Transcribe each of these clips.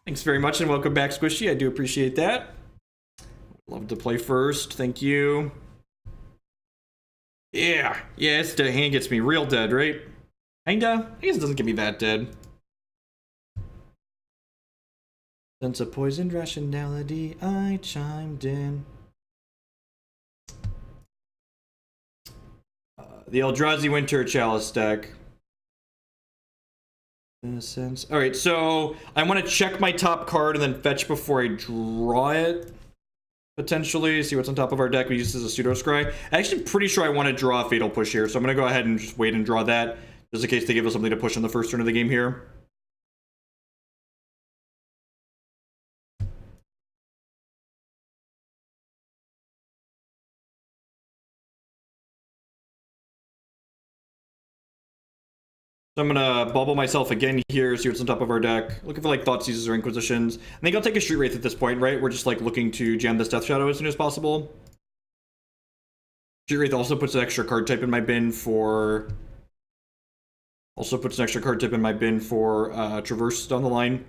Thanks very much and welcome back, Squishy. I do appreciate that. Love to play first. Thank you. Yeah, this hand gets me real dead, right? Kinda. I guess it doesn't get me that dead. Since a poisoned rationality, I chimed in. The Eldrazi Winter Chalice deck. In a sense. Alright, so I want to check my top card and then fetch before I draw it. Potentially. See what's on top of our deck. We use this as a pseudo scry. I'm actually pretty sure I want to draw a Fatal Push here, so I'm going to go ahead and just wait and draw that. Just in case they give us something to push on the first turn of the game here. So I'm gonna bubble myself again here, see what's on top of our deck. Looking for like Thoughtseizes or Inquisitions. I think I'll take a Street Wraith at this point, right? We're just like looking to jam this Death Shadow as soon as possible. Street Wraith also puts an extra card type in my bin for... Traverse down the line.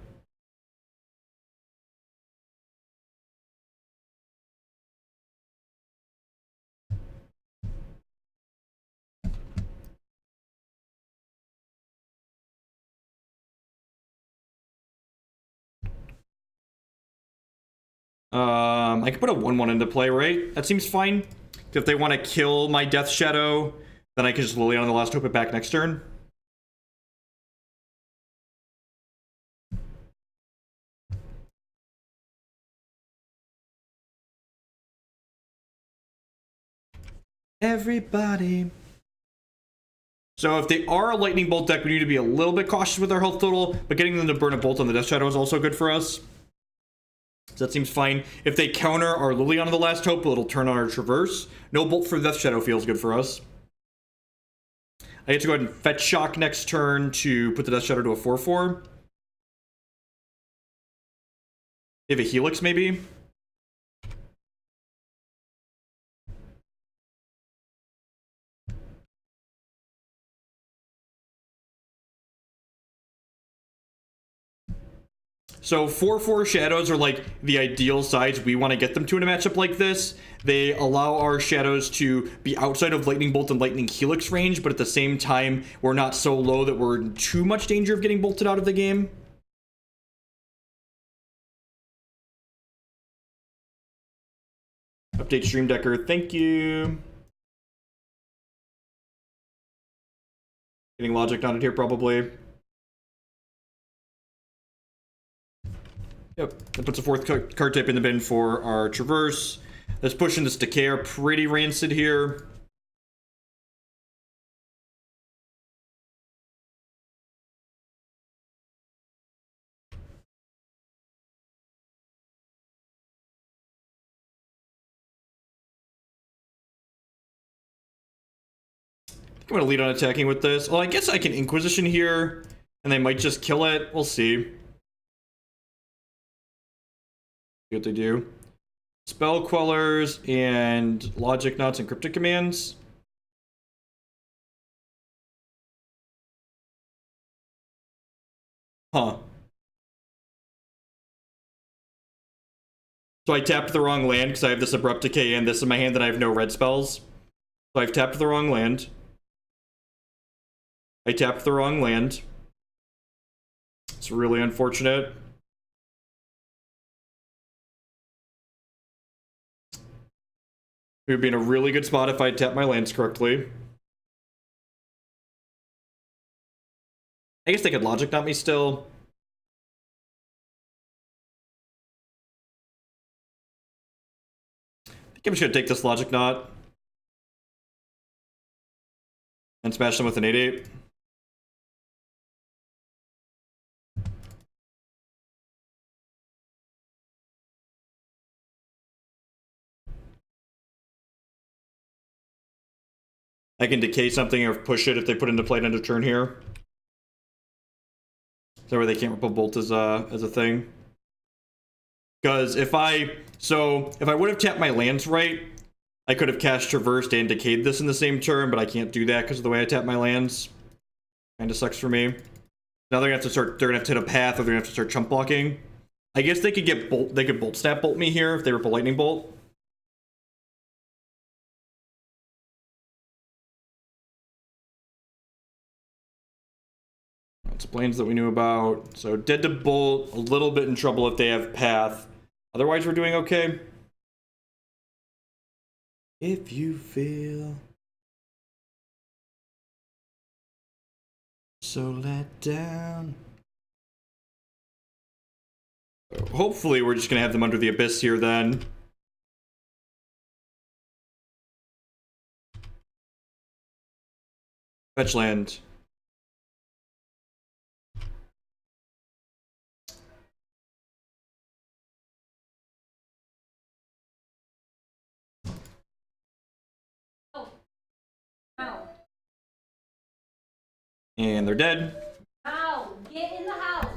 I can put a 1/1 into play, right? That seems fine. If they want to kill my Death Shadow, then I can just Liliana the Last Hope it back next turn. Everybody. So if they are a Lightning Bolt deck, we need to be a little bit cautious with our health total, but getting them to burn a bolt on the Death Shadow is also good for us. So that seems fine. If they counter our Liliana the Last Hope, it'll turn on our Traverse. No bolt for Death Shadow feels good for us. I get to go ahead and fetch Shock next turn to put the Death Shadow to a 4/4. They have a Helix, maybe? So 4/4 shadows are like the ideal size we want to get them to in a matchup like this. They allow our shadows to be outside of Lightning Bolt and Lightning Helix range, but at the same time, we're not so low that we're in too much danger of getting bolted out of the game. Update Stream Decker, thank you. Getting Logic knotted here probably. Yep, that puts a fourth card type in the bin for our Traverse. Let's push in this Decay are pretty rancid here. I'm going to lead on attacking with this. Well, I guess I can Inquisition here, and they might just kill it. We'll see. See what they do. Spell Quellers and Logic Knots and Cryptic Commands. Huh. So I tapped the wrong land because I have this Abrupt Decay and this in my hand, and I have no red spells. So I've tapped the wrong land. I tapped the wrong land. It's really unfortunate. It would be in a really good spot if I tapped my lands correctly. I guess they could Logic Knot me still. I think I'm just gonna take this Logic Knot and smash them with an 8/8. I can decay something or push it if they put into play end of turn here. So where they can't rip a bolt as a thing. Because if I would have tapped my lands right, I could have cast Traversed and decayed this in the same turn, but I can't do that because of the way I tap my lands. Kinda sucks for me. Now they're gonna have to hit a path, or they're gonna have to start chump blocking. I guess they could get bolt. They could bolt snap bolt me here if they rip a lightning bolt. It's planes that we knew about. So dead to bolt, a little bit in trouble if they have path. Otherwise, we're doing okay. If you feel so let down. So hopefully, we're just gonna have them under the abyss here then. Fetch land. Ow. And they're dead. Ow. Get in the house.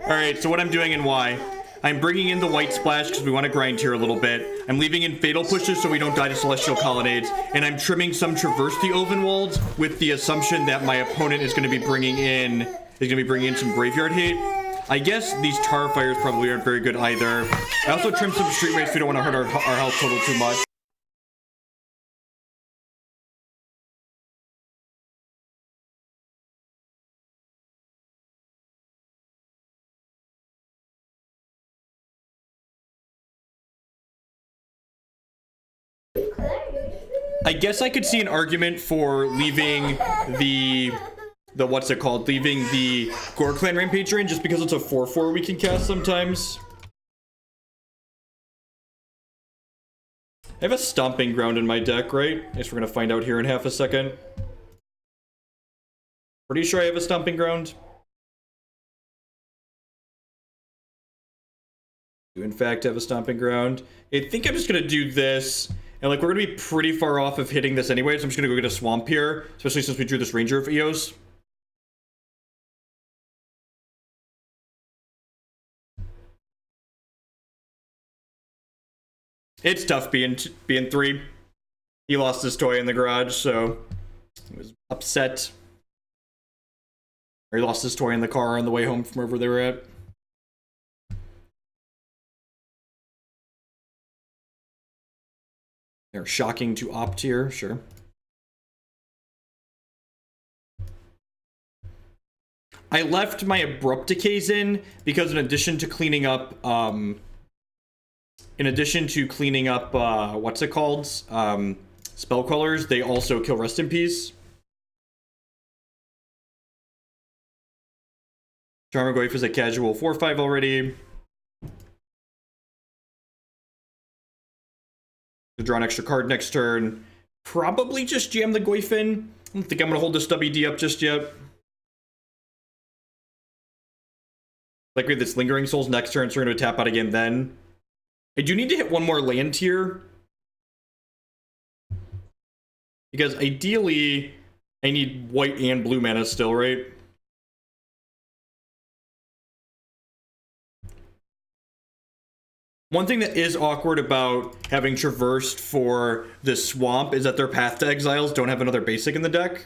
Alright, so what I'm doing and why. I'm bringing in the white splash because we want to grind here a little bit. I'm leaving in fatal pushes so we don't die to celestial colonnades. And I'm trimming some Traverse the Ulvenwald with the assumption that my opponent is going to be bringing in some graveyard hate. I guess these Tarfires probably aren't very good either. I also trimmed some Street Wraiths. We don't want to hurt our health total too much. I guess I could see an argument for leaving the what's it called? Leaving the Ghor-Clan Rampager in just because it's a 4/4 we can cast sometimes. I have a Stomping Ground in my deck, right? I guess we're gonna find out here in half a second. Pretty sure I have a Stomping Ground. Do in fact have a Stomping Ground. I think I'm just gonna do this. And like, we're gonna be pretty far off of hitting this anyway, so I'm just gonna go get a Swamp here, especially since we drew this Ranger of Eos. It's tough being 3. He lost his toy in the garage, so he was upset. Or he lost his toy in the car on the way home from wherever they were at. They're shocking to opt here, sure. I left my Abrupt Decays in because in addition to cleaning up, what's it called? Spell Callers, they also kill Rest in Peace. Tarmogoyf is a casual 4/5 already. To draw an extra card next turn. Probably just jam the Goyf in. I don't think I'm going to hold this WD up just yet. Like we have this Lingering Souls next turn, so we're going to tap out again then. I do need to hit one more land here. Because ideally, I need white and blue mana still, right? One thing that is awkward about having traversed for this swamp is that their Path to Exiles don't have another basic in the deck.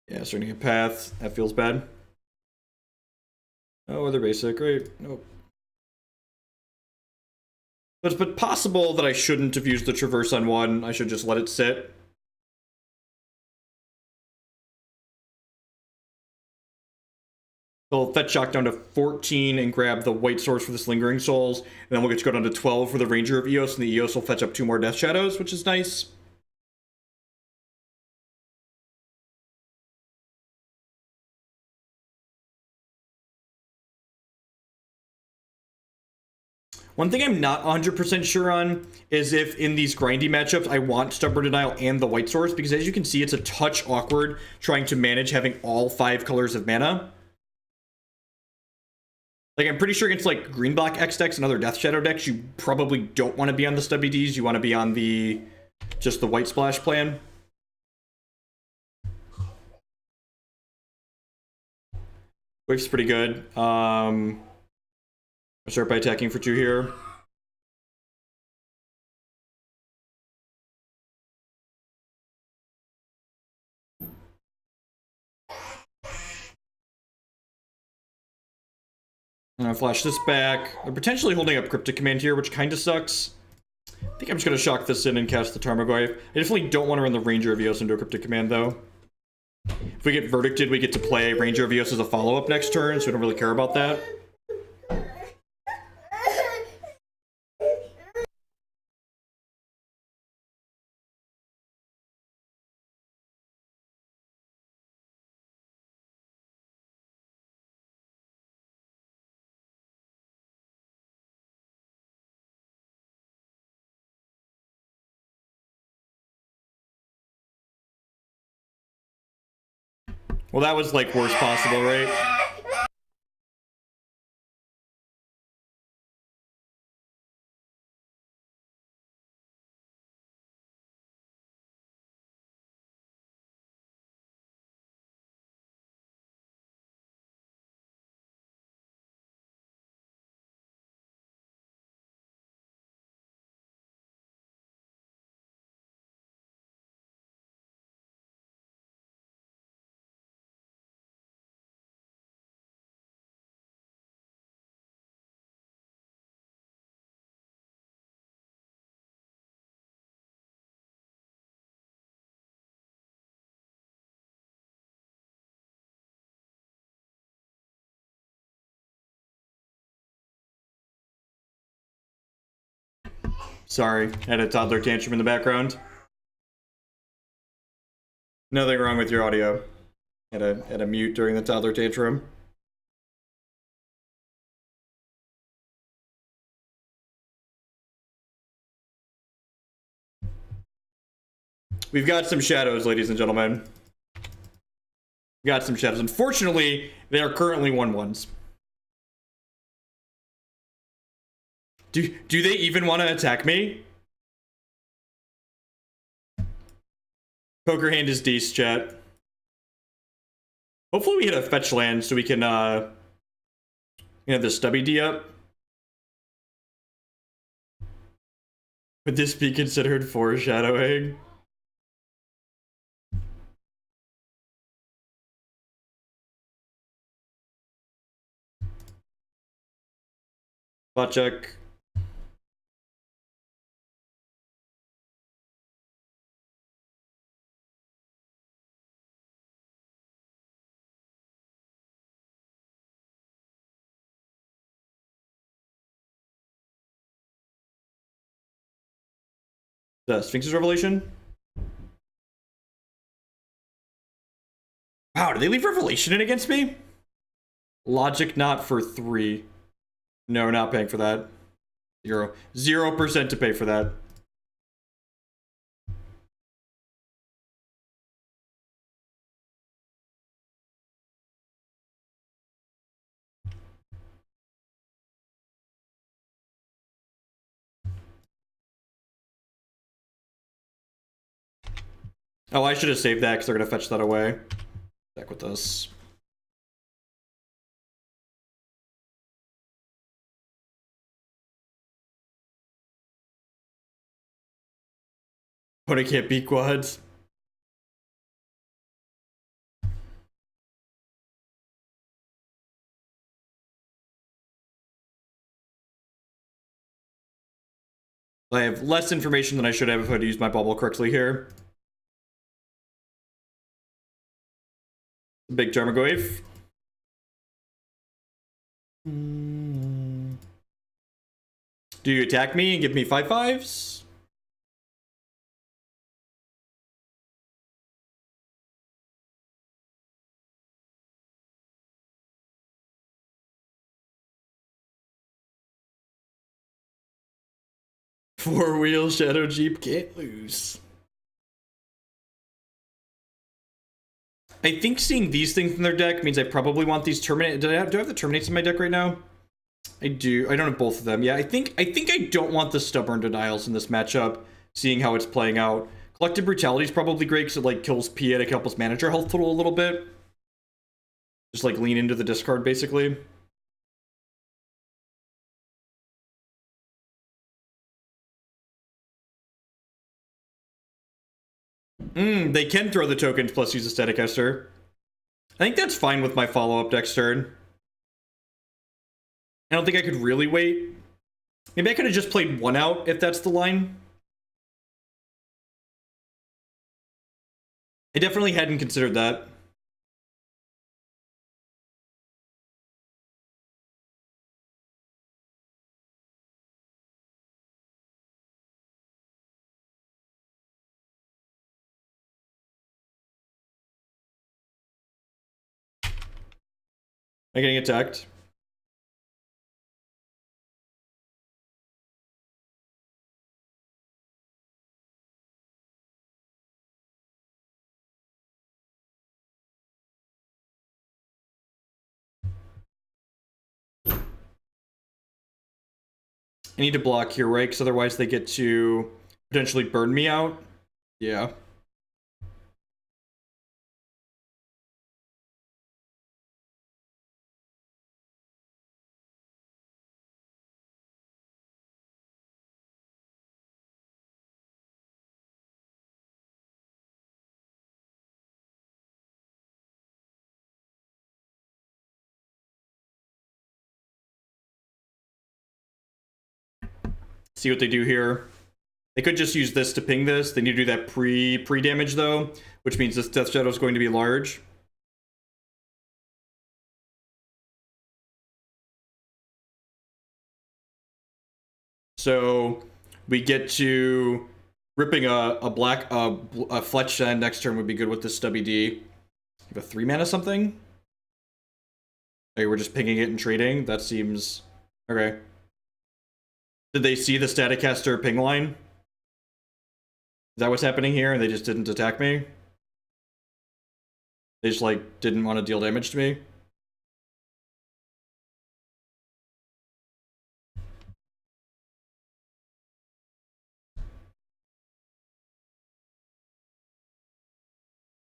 Yeah, starting to get Path. That feels bad. Oh, other basic, right? Nope. But possible that I shouldn't have used the Traverse on one. I should just let it sit. So I'll fetch shock down to 14 and grab the white source for this Lingering Souls. And then we'll get to go down to 12 for the Ranger of Eos, and the Eos will fetch up 2 more Death Shadows, which is nice. One thing I'm not 100% sure on is if in these grindy matchups I want Stubborn Denial and the White Source, because as you can see, it's a touch awkward trying to manage having all 5 colors of mana. Like, I'm pretty sure against, like, green-black X decks and other Death Shadow decks, you probably don't want to be on the Stubby Ds. You want to be on the... just the White Splash plan. Wave's pretty good. I'll start by attacking for 2 here. I'm gonna flash this back. They're potentially holding up Cryptic Command here, which kind of sucks. I think I'm just gonna shock this in and cast the Tarmogoyf. I definitely don't want to run the Ranger of Eos into a Cryptic Command, though. If we get Verdicted, we get to play Ranger of Eos as a follow-up next turn, so we don't really care about that. Well, that was, like, worst possible, right? Sorry, had a toddler tantrum in the background. Nothing wrong with your audio. Had a mute during the toddler tantrum. We've got some shadows, ladies and gentlemen. We got some shadows. Unfortunately, they are currently 1/1s. Do they even want to attack me? Poker hand is decent, chat. Hopefully we hit a fetch land so we can have the Stubby D up. Would this be considered foreshadowing? Bot check. The Sphinx's Revelation? Wow, did they leave Revelation in against me? Logic not for 3. No, not paying for that. 0% to pay for that. Oh, I should have saved that because they're going to fetch that away. Back with us. But I can't beat quads. I have less information than I should have if I'd used my bubble correctly here. Big Tarmogoyf. Do you attack me and give me 5/5s? Four-wheel Shadow Jeep can't lose. I think seeing these things in their deck means I probably want these Terminate. Do I have the Terminates in my deck right now? I do. I don't have both of them. Yeah, I think I don't want the Stubborn Denials in this matchup, seeing how it's playing out. Collective Brutality is probably great because it like kills Pia to help us manage our health total a little bit. Just like lean into the discard basically. They can throw the tokens plus use a Static Esther. I think that's fine with my follow-up next turn. I don't think I could really wait. Maybe I could have just played one out if that's the line. I definitely hadn't considered that. Am I getting attacked? I need to block here, right? Because otherwise they get to potentially burn me out. Yeah. See what they do here. They could just use this to ping this. They need to do that pre-damage though, which means this Death Shadow is going to be large. So we get to ripping a Fletch End next turn would be good with this Stubby D. Have a 3 mana something? Okay, we're just pinging it and trading. That seems okay. Did they see the Staticaster ping line? Is that what's happening here and they just didn't attack me? They just like didn't want to deal damage to me?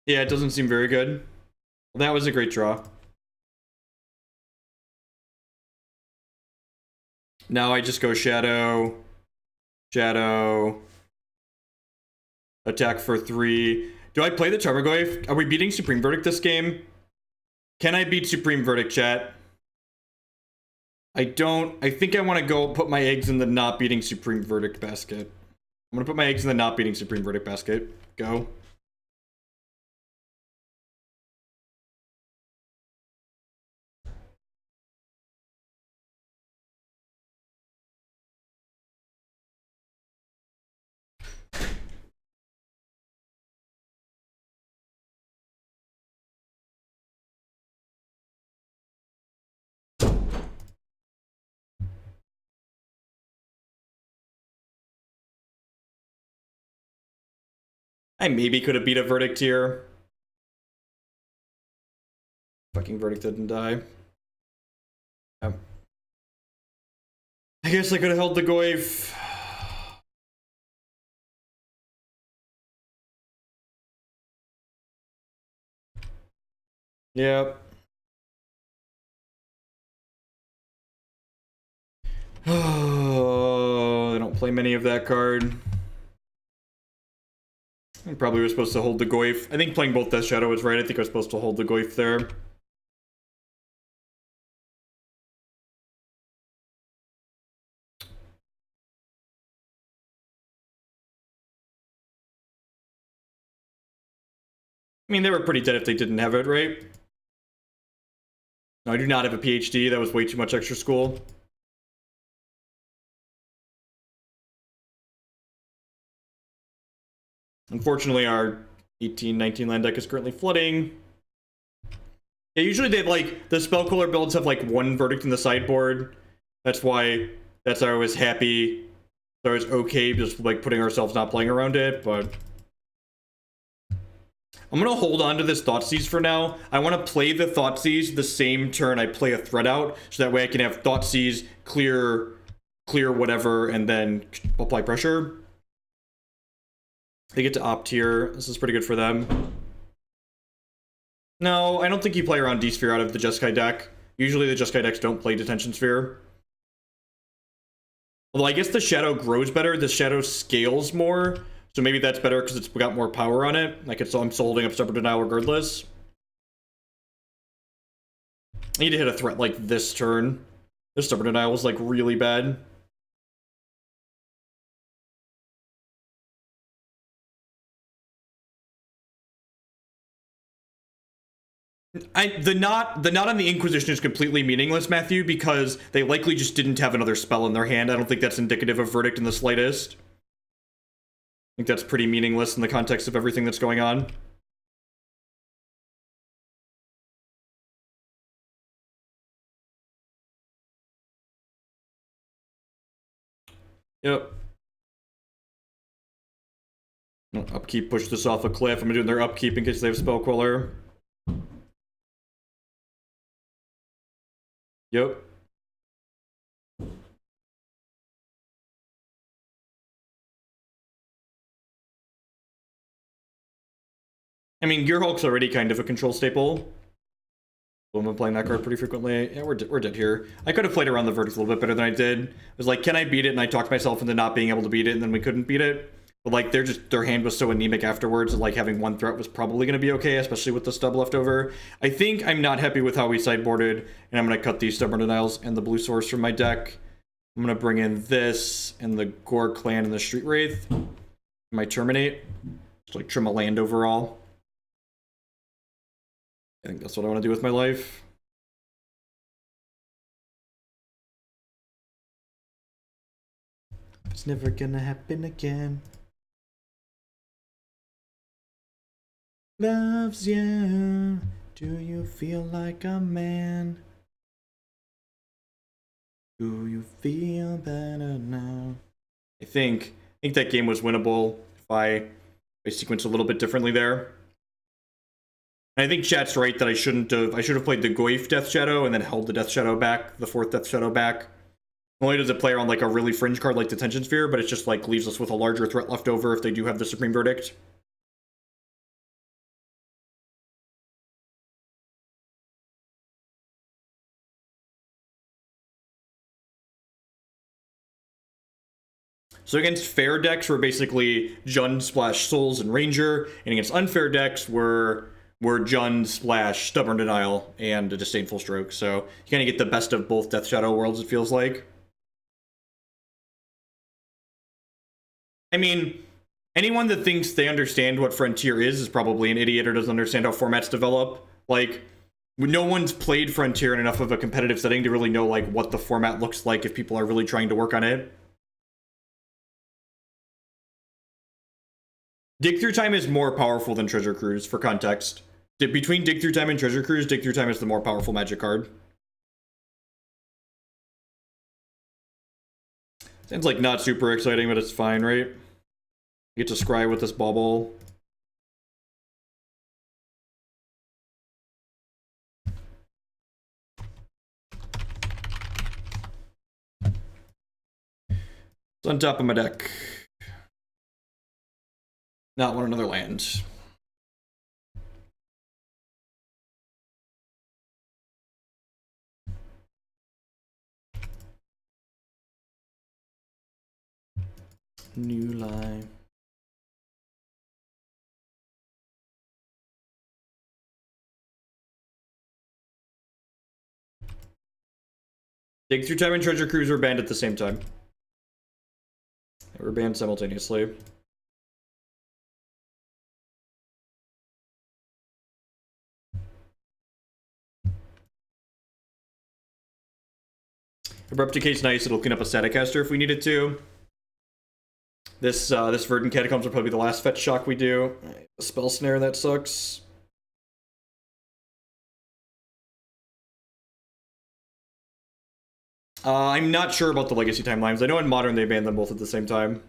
Yeah, it doesn't seem very good. Well, that was a great draw. Now I just go Shadow, attack for 3. Do I play the Tarmogoyf? Are we beating Supreme Verdict this game? Can I beat Supreme Verdict, chat? I don't. I think I want to go put my eggs in the not beating Supreme Verdict basket. I'm going to put my eggs in the not beating Supreme Verdict basket. Go. I maybe could have beat a Verdict here. Fucking Verdict didn't die. Yeah. I guess I could have held the Goyf. Yep. Oh, they don't play many of that card. I probably was supposed to hold the Goyf. I think playing both Death Shadow was right. I think I was supposed to hold the Goyf there. I mean, they were pretty dead if they didn't have it, right? No, I do not have a PhD. That was way too much extra school. Unfortunately, our 18, 19 land deck is currently flooding. Yeah, usually they have like, the Spellcaller builds have like one Verdict in the sideboard. That's why I was happy So it's okay just like putting ourselves not playing around it, but I'm gonna hold on to this Thoughtseize for now. I want to play the Thoughtseize the same turn I play a threat out, so that way I can have Thoughtseize, clear whatever, and then apply pressure. They get to opt here. This is pretty good for them. No, I don't think you play around D-Sphere out of the Jeskai deck. Usually the Jeskai decks don't play Detention Sphere. Although I guess the Shadow grows better, the Shadow scales more. So maybe that's better because it's got more power on it. Like I'm still holding up Stubborn Denial regardless. I need to hit a threat like this turn. This Stubborn Denial was like really bad. The knot on the Inquisition is completely meaningless, Matthew, because they likely just didn't have another spell in their hand. I don't think that's indicative of Verdict in the slightest. I think that's pretty meaningless in the context of everything that's going on. Yep. Upkeep, push this off a cliff. I'm gonna do their upkeep in case they have Spell Queller. Yep. I mean, Gearhulk's already kind of a control staple. I've been playing that card pretty frequently. Yeah, we're dead here. I could have played around the Verdict a little bit better than I did. I was like, can I beat it? And I talked myself into not being able to beat it, and then we couldn't beat it. But like, their hand was so anemic afterwards, and like having one threat was probably going to be okay, especially with the stub left over. I think I'm not happy with how we sideboarded, and I'm going to cut these Stubborn Denials and the blue source from my deck. I'm going to bring in this and the Ghor-Clan and the Street Wraith. My Terminate. Just like trim a land overall. I think that's what I want to do with my life. It's never gonna happen again. Loves you. Do you feel like a man? Do you feel better now? I think that game was winnable if I sequenced a little bit differently there. And I think chat's right that I should have played the Goyf Death Shadow and then held the Death Shadow back, the fourth Death Shadow back. Not only does it play on like a really fringe card like Detention Sphere, but it just like leaves us with a larger threat left over if they do have the Supreme Verdict. So against fair decks, we're basically Jund / Souls and Ranger, and against unfair decks, we're Jund / Stubborn Denial and a Disdainful Stroke. So you kind of get the best of both Death Shadow worlds, it feels like. I mean, anyone that thinks they understand what Frontier is probably an idiot or doesn't understand how formats develop. Like, no one's played Frontier in enough of a competitive setting to really know like what the format looks like if people are really trying to work on it. Dig Through Time is more powerful than Treasure Cruise, for context. Between Dig Through Time and Treasure Cruise, Dig Through Time is the more powerful Magic card. Sounds like not super exciting, but it's fine, right? You get to scry with this Bauble. It's on top of my deck. Not want another land. New line. Dig Through Time and Treasure Cruise were banned at the same time. They were banned simultaneously. Abrupt Decay is nice. It'll clean up a Staticaster if we need it to. This Verdant Catacombs will probably be the last fetch shock we do. A Spell Snare, that sucks. I'm not sure about the legacy timelines. I know in modern they banned them both at the same time.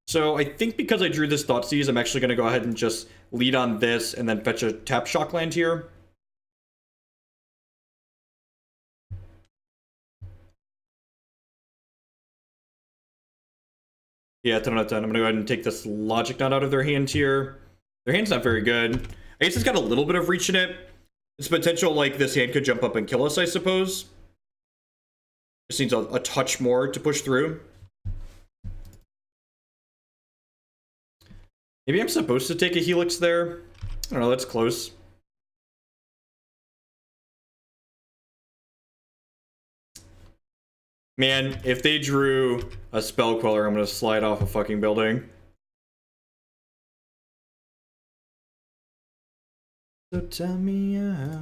So I think because I drew this Thoughtseize, I'm actually going to go ahead and just lead on this and then fetch a tap shock land here. Yeah, 10 out of 10. I'm going to go ahead and take this Logic Knot out of their hand here. Their hand's not very good. I guess it's got a little bit of reach in it. It's potential like this hand could jump up and kill us, I suppose. Just needs a touch more to push through. Maybe I'm supposed to take a Helix there. I don't know, that's close. Man, if they drew a Spell Queller, I'm gonna slide off a fucking building. So tell me how.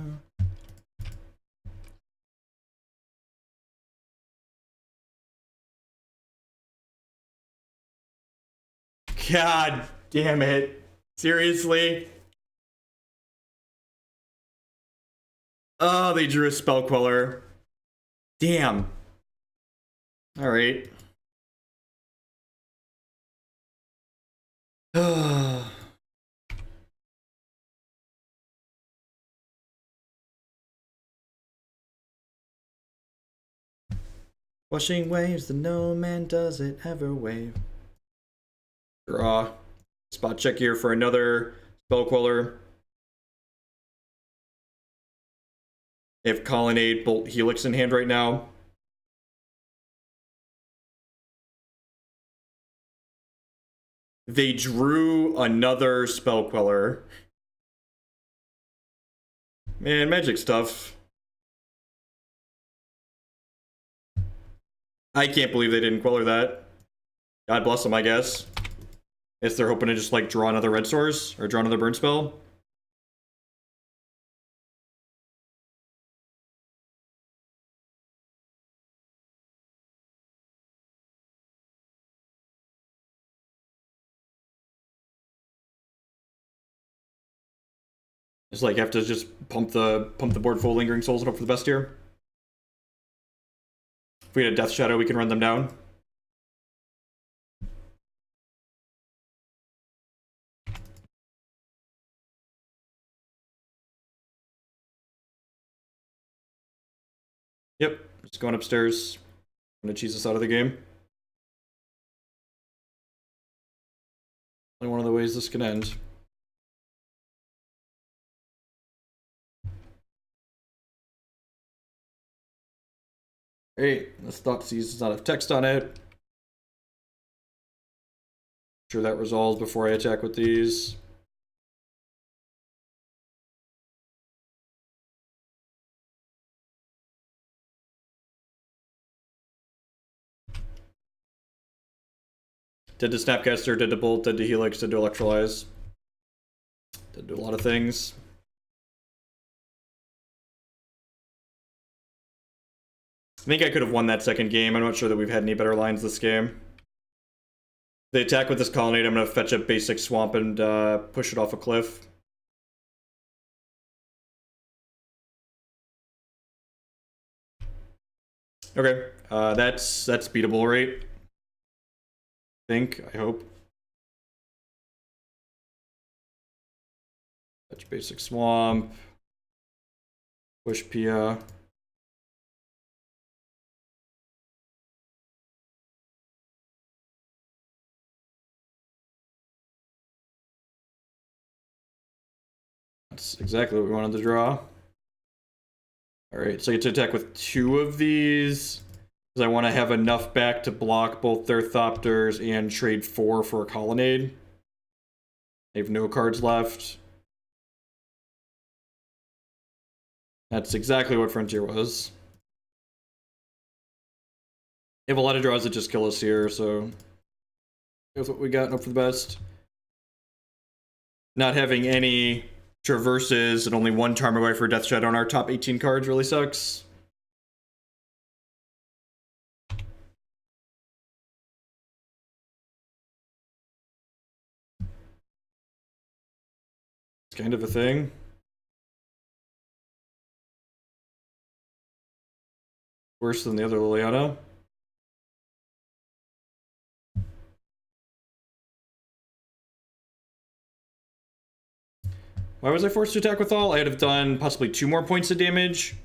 God damn it. Seriously? Oh, they drew a Spell Queller. Damn. Alright. Washing waves that no man does it ever wave. Draw. Spot check here for another Spell Queller. They have Colonnade, Bolt, Helix in hand right now. They drew another Spell Queller. Man, Magic stuff. I can't believe they didn't Queller that. God bless them, I guess. Guess they're hoping to just, like, draw another Red Source, or draw another Burn Spell. Just, like, have to just pump the board full of Lingering Souls and hope for the best here. If we had a Death Shadow, we can run them down. Yep, just going upstairs. I'm gonna cheese us out of the game. Only one of the ways this can end. Hey, this Thoughtseize does not have text on it. Sure that resolves before I attack with these. Did to Snapcaster, did to Bolt, did to Helix, did to Electrolyze. Did do a lot of things. I think I could have won that second game. I'm not sure that we've had any better lines this game. They attack with this Colonnade, I'm going to fetch a basic Swamp and push it off a cliff. Okay, that's beatable, right? I hope. Fetch basic Swamp. Push Pia. That's exactly what we wanted to draw. Alright, so I get to attack with 2 of these. Because I want to have enough back to block both their Thopters and trade 4 for a Colonnade. They have no cards left. That's exactly what Frontier was. They have a lot of draws that just kill us here, so here's what we got and hope for the best. Not having any Traverses and only 1 Tarmogoyf for Death Shadow on our top 18 cards really sucks. It's kind of a thing. Worse than the other Liliana. Why was I forced to attack with all? I'd have done possibly 2 more points of damage.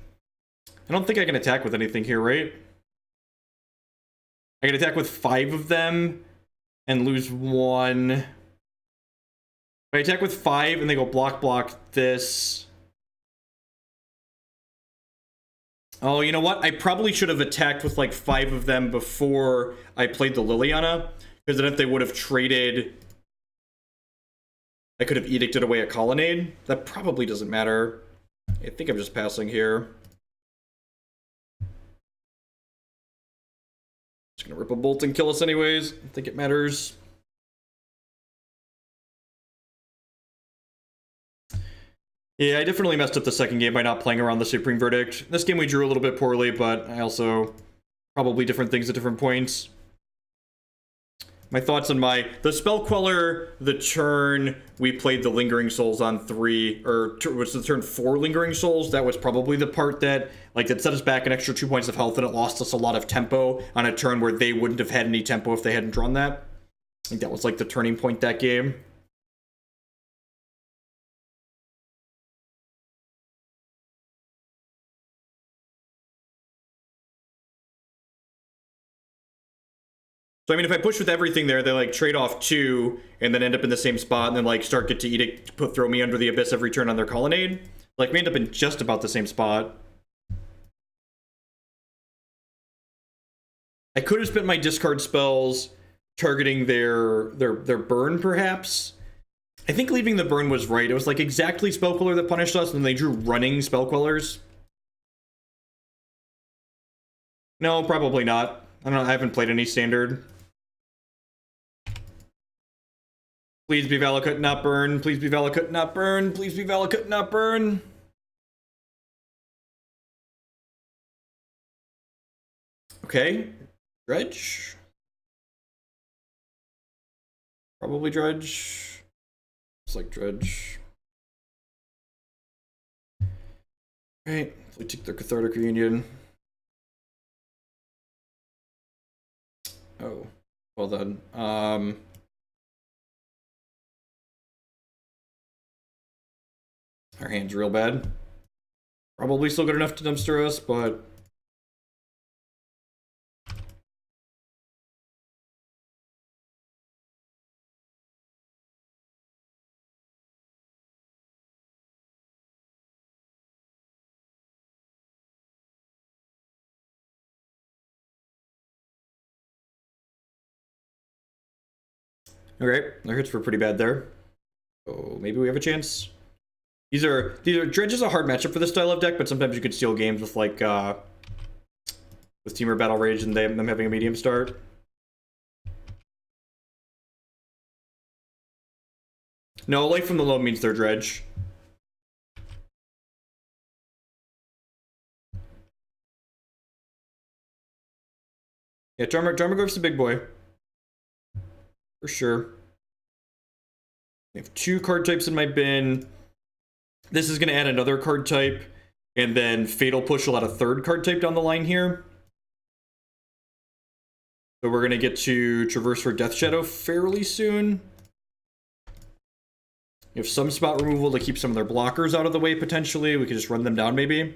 I don't think I can attack with anything here, right? I can attack with 5 of them and lose 1. If I attack with 5 and they go block this. Oh, you know what? I probably should have attacked with like 5 of them before I played the Liliana. Because then if they would have traded, I could have edicted away a colonnade. That probably doesn't matter. I think I'm just passing here. Just gonna rip a bolt and kill us anyways. I don't think it matters. Yeah, I definitely messed up the second game by not playing around the Supreme Verdict. This game we drew a little bit poorly, but I also probably different things at different points. My thoughts on the Spell Queller, the turn we played the Lingering Souls on 3, or was the turn 4 Lingering Souls, that was probably the part that, like, that set us back an extra 2 points of health and it lost us a lot of tempo on a turn where they wouldn't have had any tempo if they hadn't drawn that. I think that was, like, the turning point that game. So, I mean, if I push with everything there, they, like, trade off 2 and then end up in the same spot and then, like, start get to edict, throw me under the abyss every turn on their colonnade. Like, we end up in just about the same spot. I could have spent my discard spells targeting their burn, perhaps. I think leaving the burn was right. It was, like, exactly Spell Queller that punished us, and then they drew running Spell Quellers. No, probably not. I don't know, I haven't played any standard. Please be Valakut, not burn. Please be Valakut, not burn. Please be Valakut, not burn. Okay. Dredge. Probably Dredge. It's like Dredge. Right. We take their Cathartic Reunion. Oh. Well then. Our hand's real bad. Probably still good enough to dumpster us, but... Okay, our hits were pretty bad there. Oh, maybe we have a chance. These are Dredge is a hard matchup for this style of deck, but sometimes you could steal games with like with Temur Battle Rage and them having a medium start. No, Light from the Low means they're Dredge. Yeah, Tarmogoyf's a big boy. For sure. I have 2 card types in my bin. This is going to add another card type, and then Fatal Push will add a 3rd card type down the line here. So we're going to get to Traverse for Death Shadow fairly soon. You have some spot removal to keep some of their blockers out of the way, potentially. We could just run them down, maybe.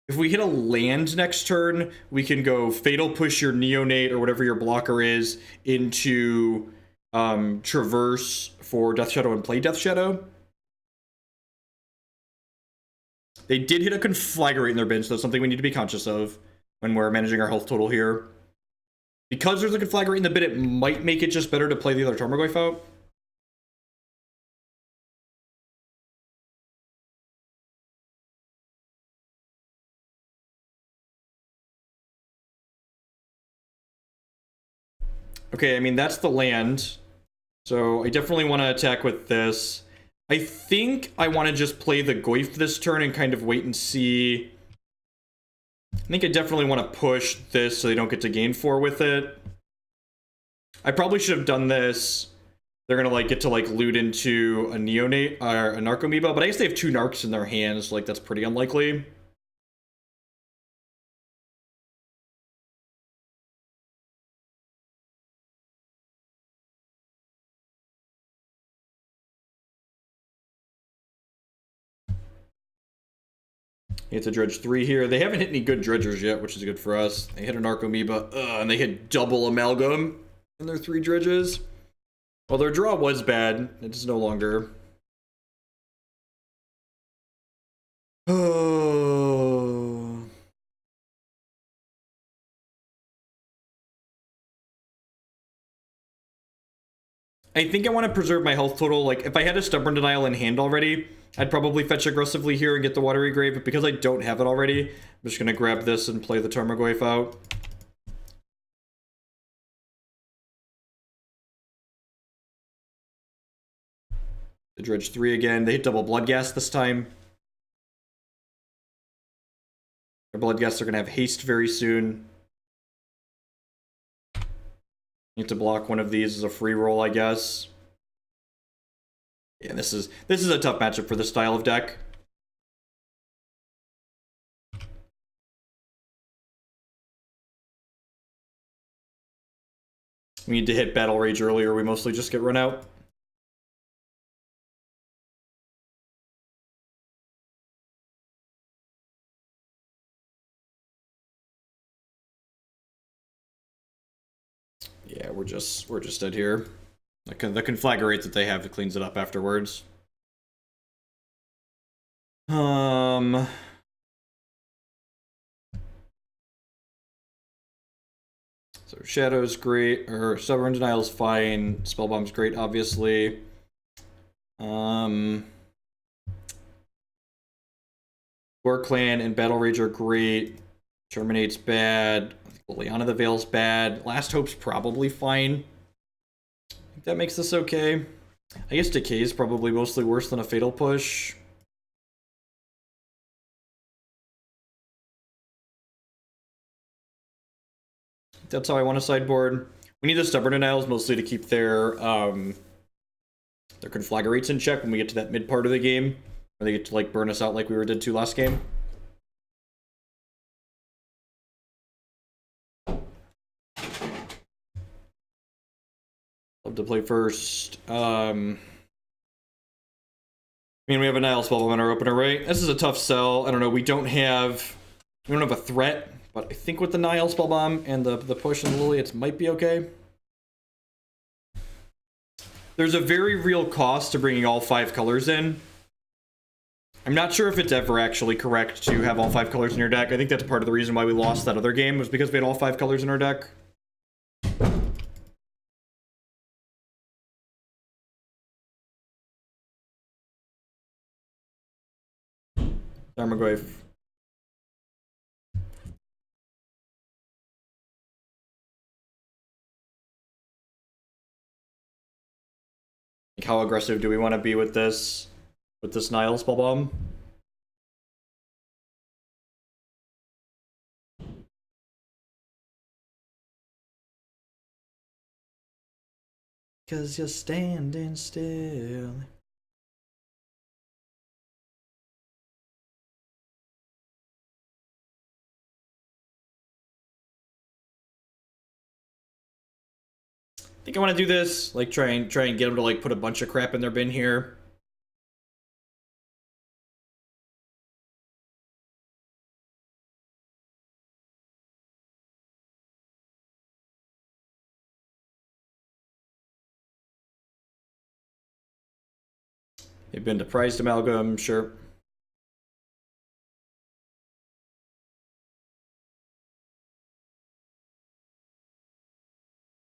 If we hit a land next turn, we can go Fatal Push your Neonate or whatever your blocker is into Traverse for Death Shadow and play Death Shadow. They did hit a Conflagrate in their bin, so that's something we need to be conscious of when we're managing our health total here. Because there's a Conflagrate in the bin, it might make it just better to play the other Tarmogoyf out. Okay, I mean, that's the land. So I definitely want to attack with this. I think I want to just play the Goyf this turn and kind of wait and see. I think I definitely want to push this so they don't get to gain 4 with it. I probably should have done this. They're going to like get to like loot into a Neonate or a Narcomoeba, but I guess they have 2 Narcs in their hands, so like that's pretty unlikely. It's a Dredge 3 here. They haven't hit any good Dredgers yet, which is good for us. They hit an Archamoeba, and they hit double Amalgam in their 3 Dredges. Well, their draw was bad. It is no longer. Oh. I think I want to preserve my health total. Like, if I had a Stubborn Denial in hand already, I'd probably fetch aggressively here and get the Watery Grave, but because I don't have it already, I'm just going to grab this and play the Tarmogoyf out. The Dredge 3 again. They hit double Bloodghast this time. Their Bloodghasts are going to have haste very soon. Need to block one of these as a free roll, I guess. Yeah, this is a tough matchup for this style of deck. We need to hit Battle Rage earlier. We mostly just get run out. Yeah, we're just dead here. The Conflagrate that they have cleans it up afterwards. So Shadow's great, or Stubborn Denial's fine. Spellbomb's great, obviously. Ghor-Clan and Battle Rage are great. Terminate's bad. Liliana the Veil's bad. Last Hope's probably fine. I think that makes this okay. I guess Decay is probably mostly worse than a Fatal Push. That's how I want to sideboard. We need the Stubborn Denials mostly to keep their Conflagrates in check when we get to that mid part of the game, where they get to like burn us out like we did last game. Love to play first. I mean, we have a Nihil Spellbomb in our opener, right? This is a tough sell. I don't know. We don't have a threat, but I think with the Nihil Spellbomb and the push and the Lily, it might be okay. There's a very real cost to bringing all 5 colors in. I'm not sure if it's ever actually correct to have all 5 colors in your deck. I think that's part of the reason why we lost that other game, was because we had all 5 colors in our deck. Tarmogoyf. Like, how aggressive do we want to be with this Nihil Spellbomb? Cause you're standing still. I think I want to do this, like try and get them to like put a bunch of crap in their bin here. They've been to Prized Amalgam, sure.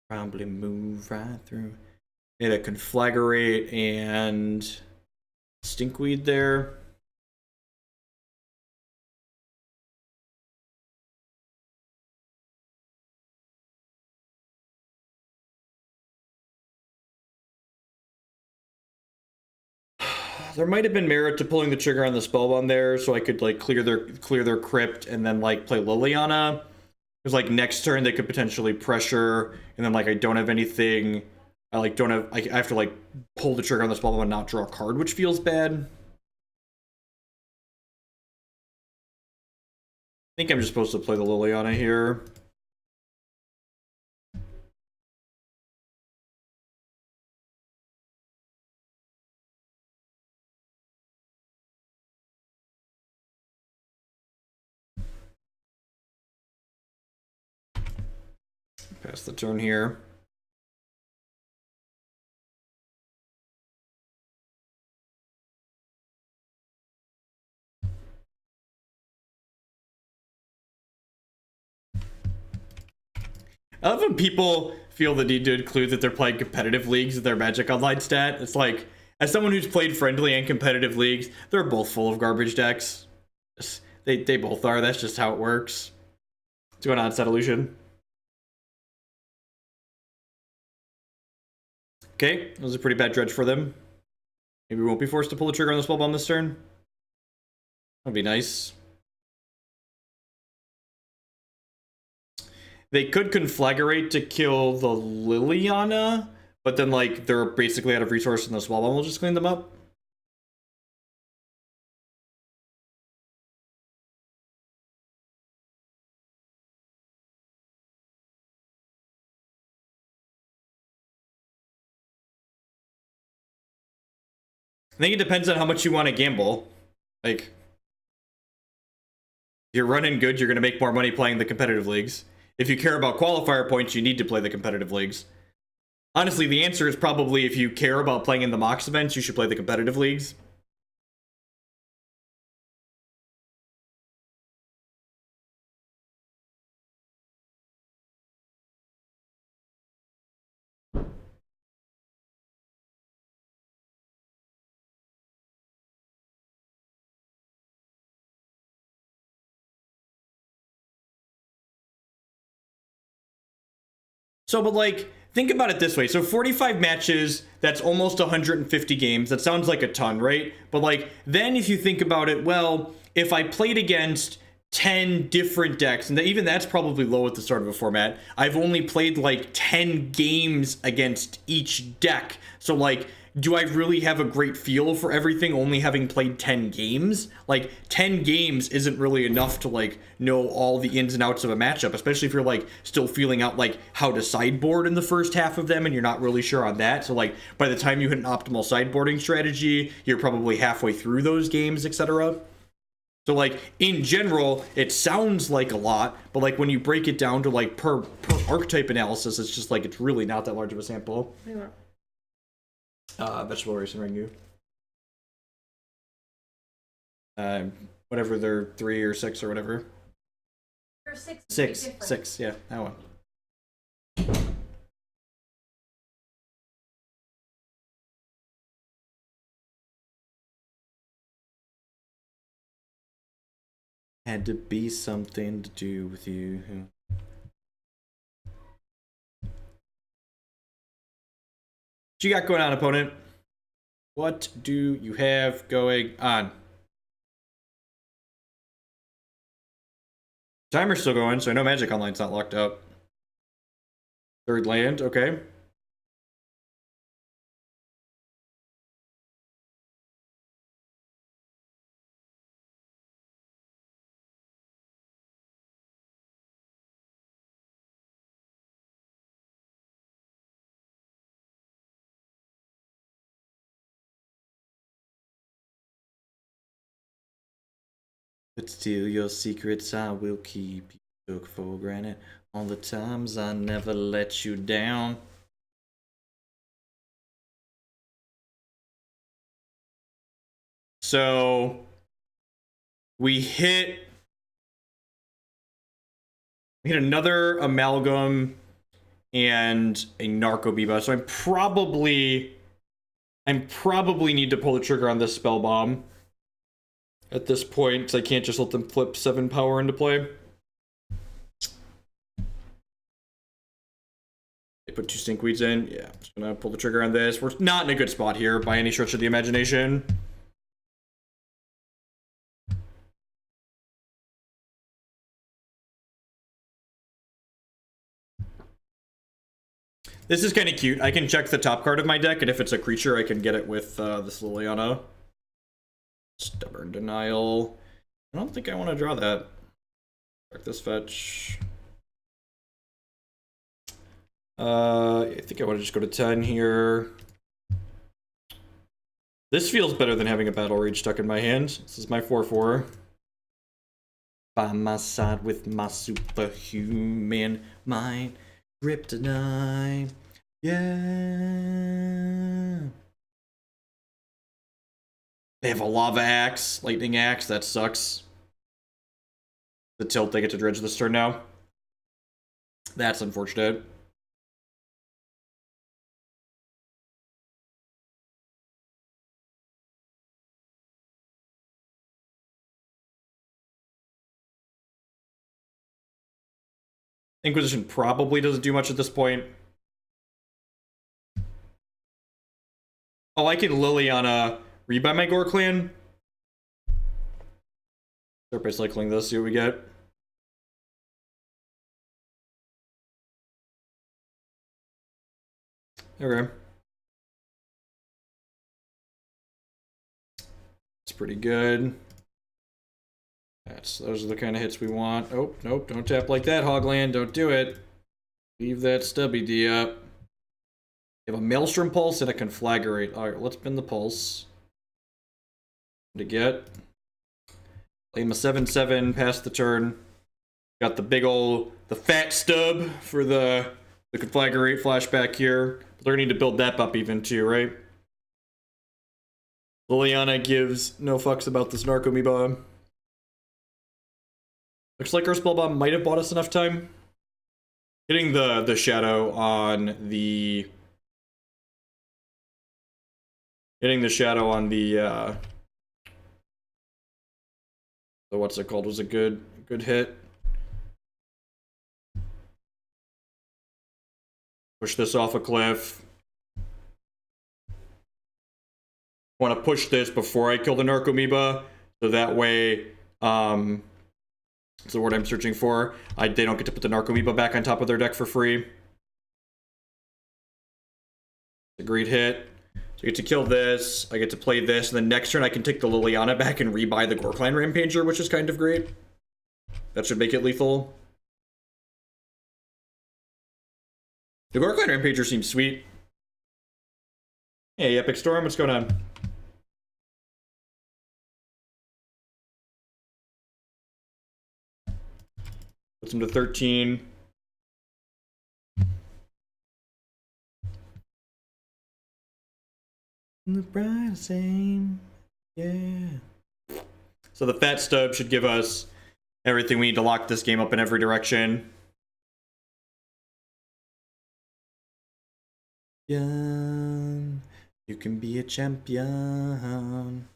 Probably move right through. They had a Conflagrate and Stinkweed there. There might have been merit to pulling the trigger on the Spellbomb there, so I could like clear their Crypt and then like play Liliana. Because like next turn they could potentially pressure, and then like I don't have anything. I have to like pull the trigger on the Spellbomb and not draw a card, which feels bad. I think I'm just supposed to play the Liliana here. Pass the turn here. I love when people feel the need to include that they're playing competitive leagues in their Magic Online stat. It's like, as someone who's played friendly and competitive leagues, they're both full of garbage decks. They both are. That's just how it works. What's going on, Set Illusion? Okay, that was a pretty bad dredge for them. Maybe we won't be forced to pull the trigger on the Spellbomb this turn. That'd be nice. They could Conflagrate to kill the Liliana, but then, like, they're basically out of resources and the Spellbomb will just clean them up. I think it depends on how much you want to gamble. Like, if you're running good, you're going to make more money playing the competitive leagues. If you care about qualifier points, you need to play the competitive leagues. Honestly, the answer is probably if you care about playing in the Mox events, you should play the competitive leagues. So, but like, think about it this way. So 45 matches, that's almost 150 games. That sounds like a ton, right? But like, then if you think about it, well, if I played against 10 different decks, and even that's probably low at the start of a format, I've only played like 10 games against each deck. So like, do I really have a great feel for everything only having played 10 games? Like, 10 games isn't really enough to, like, know all the ins and outs of a matchup, especially if you're, like, still feeling out, like, how to sideboard in the first half of them and you're not really sure on that. So, like, by the time you hit an optimal sideboarding strategy, you're probably halfway through those games, etc. So, like, in general, it sounds like a lot, but, like, when you break it down to, like, per archetype analysis, it's just, like, it's really not that large of a sample. Yeah. Vegetable Race and Ringu. Whatever they're 3 or 6 or whatever. Or 6. 6, yeah, that one. Had to be something to do with you. What you got going on, opponent? What do you have going on? Timer's still going, so I know Magic Online's not locked up. Third land, okay. But still, your secrets I will keep. You took for granted all the times I never let you down. So we hit another Amalgam and a Narco Biba. So I'm probably need to pull the trigger on this Spellbomb at this point, because I can't just let them flip 7 power into play. They put 2 Stinkweeds in. Yeah, I'm just gonna pull the trigger on this. We're not in a good spot here by any stretch of the imagination. This is kind of cute. I can check the top card of my deck, and if it's a creature, I can get it with this Liliana. Stubborn Denial. I don't think I want to draw that. Check this fetch. I think I want to just go to 10 here. This feels better than having a Battle Rage stuck in my hand. This is my 4/4. By my side with my superhuman mind. Kryptonite. Yeah. They have a lava axe, lightning axe. That sucks. The tilt, they get to dredge this turn now. That's unfortunate. Inquisition probably doesn't do much at this point. Oh, I can Liliana rebuy my Ghor-Clan. Start by cycling this, see what we get. Okay. It's pretty good. Those are the kind of hits we want. Oh, nope, don't tap like that, Hogland. Don't do it. Leave that stubby D up. You have a Maelstrom Pulse and a Conflagrate. Alright, let's bend the Pulse. To get. Play him a 7/7, pass the turn. Got the big ol', the fat stub for the Conflagrate flashback here. But they're gonna need to build that up even too, right? Liliana gives no fucks about this Narcomoeba. Looks like our Spellbomb might have bought us enough time. Hitting the shadow on the... Hitting the shadow on the what's it called was a good hit. Push this off a cliff. Want to push this before I kill the Narcomoeba, so that way, it's the word I'm searching for. They don't get to put the Narcomoeba back on top of their deck for free. It's a great hit. So I get to kill this, I get to play this, and then next turn I can take the Liliana back and rebuy the Ghor-Clan Rampager, which is kind of great. That should make it lethal. The Ghor-Clan Rampager seems sweet. Hey, Epic Storm, what's going on? Puts him to 13. The bright same, yeah. So the fat stub should give us everything we need to lock this game up in every direction. Young, you can be a champion.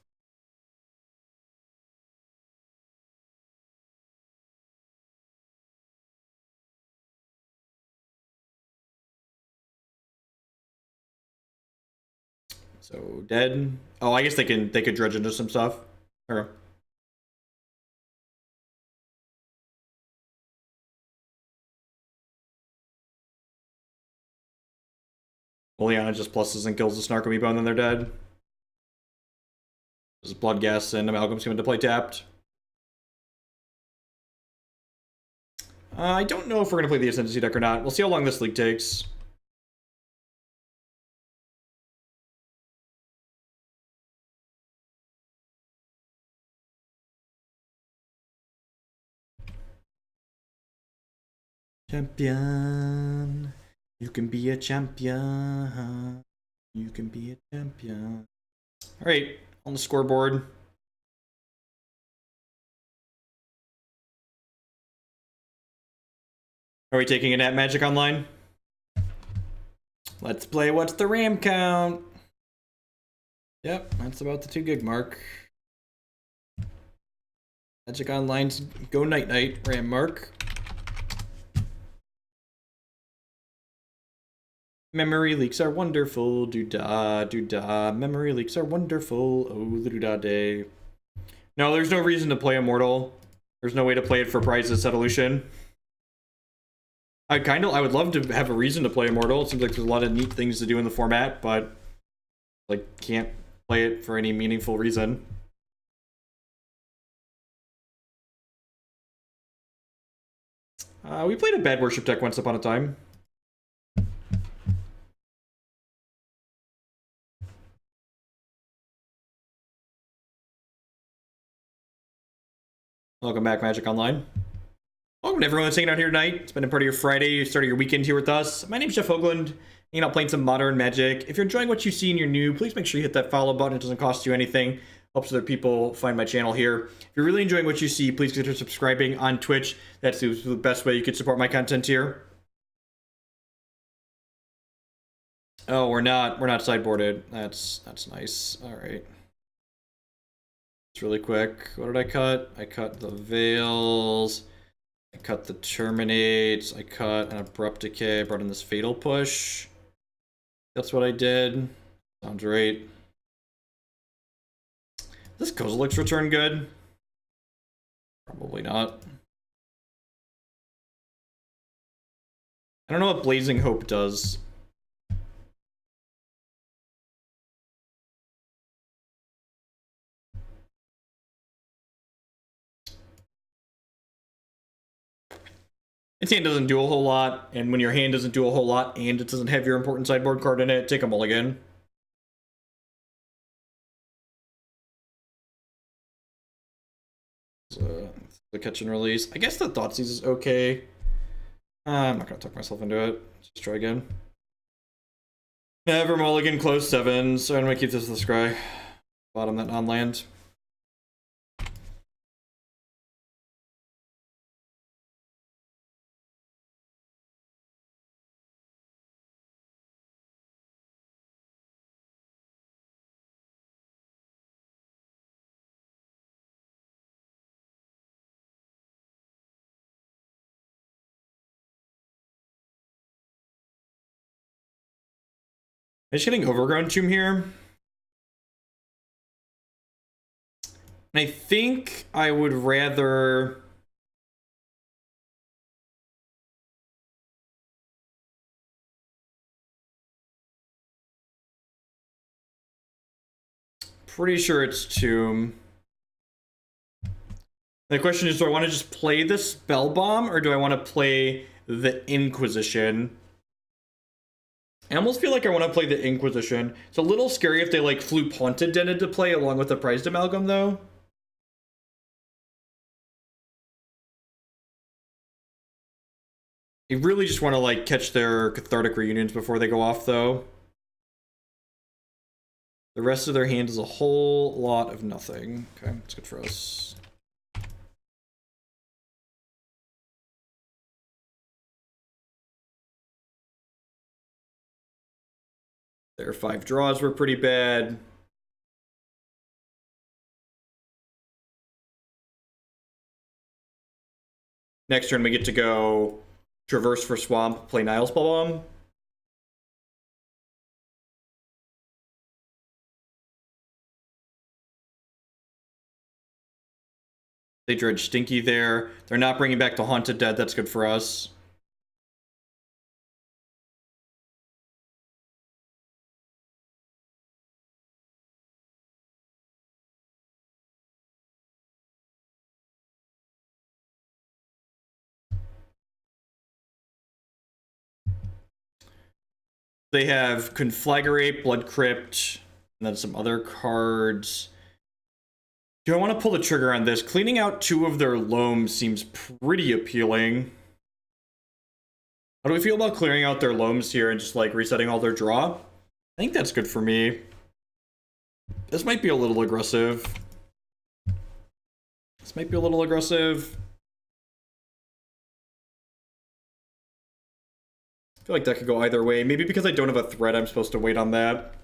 So dead. Oh, I guess they could dredge into some stuff. Okay. Liliana just pluses and kills the Snarkomoeba and then they're dead. There's Blood Gas and Amalgam's coming to play tapped. I don't know if we're going to play the Ascendancy deck or not. We'll see how long this league takes. Champion. You can be a champion. You can be a champion. Alright, on the scoreboard. Are we taking a Nat Magic online? Let's play What's the RAM Count? Yep, that's about the 2 gig mark. Magic Online's go night night, RAM mark. Memory leaks are wonderful, doo-da. Memory leaks are wonderful, oh the doo-da day. No, there's no reason to play Immortal. There's no way to play it for prizes at Evolution. I would love to have a reason to play Immortal. It seems like there's a lot of neat things to do in the format, but like can't play it for any meaningful reason. We played a bad worship deck once upon a time. Welcome back, Magic Online. Welcome to everyone that's hanging out here tonight. It's been a part of your Friday, starting your weekend here with us. My name's Jeff Hoagland, hanging out playing some modern Magic. If you're enjoying what you see and you're new, please make sure you hit that follow button. It doesn't cost you anything. Helps other people find my channel here. If you're really enjoying what you see, please consider subscribing on Twitch. That's the best way you could support my content here. Oh, we're not sideboarded. That's nice. All right. It's really quick. What did I cut? I cut the Veils. I cut the Terminates. I cut an Abrupt Decay. I brought in this Fatal Push. That's what I did. Sounds right. This Kozilek's return good? Probably not. I don't know what Blazing Hope does. Its hand doesn't do a whole lot, and when your hand doesn't do a whole lot and it doesn't have your important sideboard card in it, take a mulligan. So, the catch and release. I guess the Thoughtseize is okay. I'm not gonna talk myself into it. Let's just try again. Never mulligan, close 7, so I'm gonna keep this the scry. Bottom that non-land. I'm just getting Overgrown Tomb here. And I think I would rather... Pretty sure it's Tomb. The question is, do I want to just play the Spellbomb, or do I want to play the Inquisition? I almost feel like I want to play the Inquisition. It's a little scary if they, like, flew Haunted Den into play along with the Prized Amalgam, though. I really just want to, like, catch their Cathartic Reunions before they go off, though. The rest of their hand is a whole lot of nothing. Okay, that's good for us. Their 5 draws were pretty bad. Next turn we get to go Traverse for Swamp, play Nihil Spellbomb. They dredge Stinky there. They're not bringing back the Haunted Dead. That's good for us. They have Conflagrate, Blood Crypt, and then some other cards. Do I want to pull the trigger on this? Cleaning out 2 of their loams seems pretty appealing. How do we feel about clearing out their loams here and just, like, resetting all their draw? I think that's good for me. This might be a little aggressive. This might be a little aggressive. I feel like that could go either way. Maybe because I don't have a threat, I'm supposed to wait on that.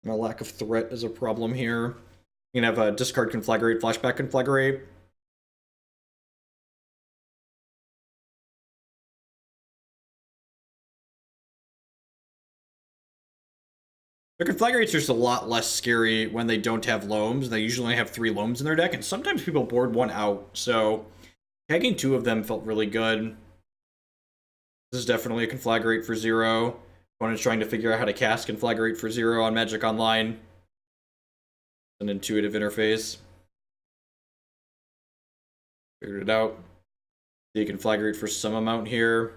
A lack of threat is a problem here. You can have a discard Conflagrate, flashback Conflagrate. The Conflagrate's just a lot less scary when they don't have loams. They usually only have 3 loams in their deck, and sometimes people board 1 out. So tagging 2 of them felt really good. This is definitely a Conflagrate for 0. Opponent's trying to figure out how to cast Conflagrate for 0 on Magic Online. An intuitive interface. Figured it out. You can Conflagrate for some amount here.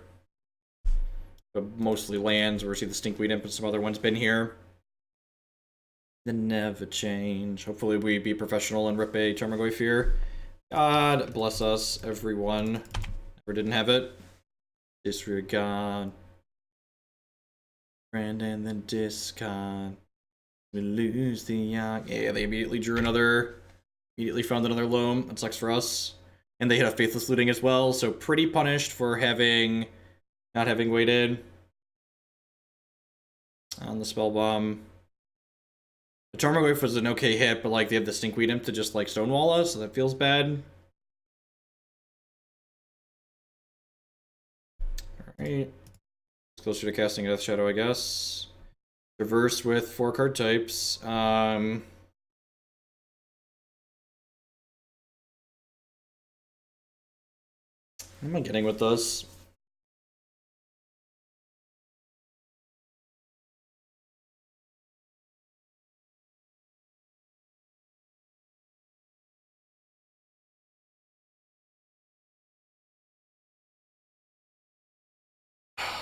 but mostly lands. Where we see the Stinkweed Imp and some other ones been here. The never change. Hopefully we be professional and rip a Tarmogoyf here. God bless us, everyone. Never didn't have it. Disregard. Friend and then discard. We lose the young. Yeah, they immediately drew another. Immediately found another loam. That sucks for us. And they hit a Faithless Looting as well, so pretty punished for having not having waited on the Spellbomb. The Tarmogoyf was an okay hit, but like they have the Stinkweed Imp to just like stonewall us, so that feels bad. Alright. It's closer to casting Death Shadow, I guess. Traverse with 4 card types. What am I getting with this?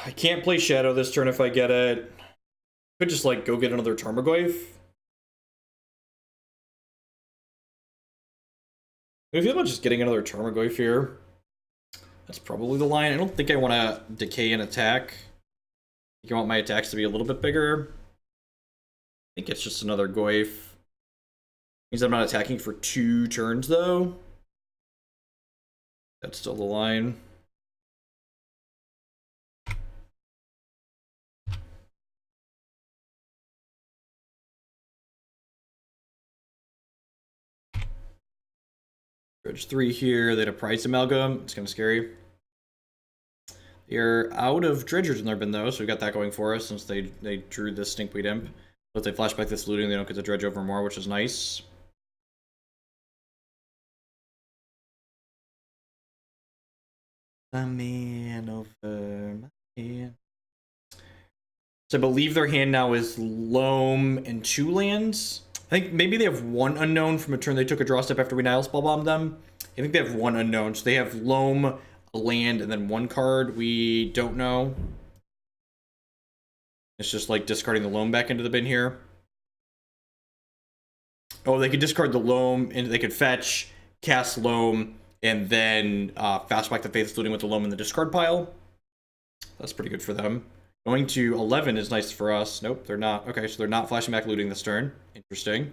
I can't play Shadow this turn if I get it. Could just like go get another Tarmogoyf. I feel about just getting another Tarmogoyf here. That's probably the line. I don't think I want to decay an attack. I think I want my attacks to be a little bit bigger. I think it's just another Goyf. Means I'm not attacking for 2 turns though. That's still the line. Grudge 3 here. They had a Price Amalgam. It's kind of scary. They're out of Dredgers in their bin though, so we got that going for us since they drew this Stinkweed Imp. But if they flash back this looting, they don't get to dredge over more, which is nice. A man over my hand. So I believe their hand now is Loam and 2 lands. I think maybe they have 1 unknown from a turn they took a draw step after we Nihil Spellbombed them. I think they have 1 unknown, so they have Loam, a land, and then 1 card we don't know. It's just like discarding the Loam back into the bin here. Oh, they could discard the Loam, and they could fetch, cast Loam, and then fastback the Faithless Looting with the Loam in the discard pile. That's pretty good for them. Going to 11 is nice for us. Nope, they're not. Okay, so they're not flashing back looting this turn. Interesting.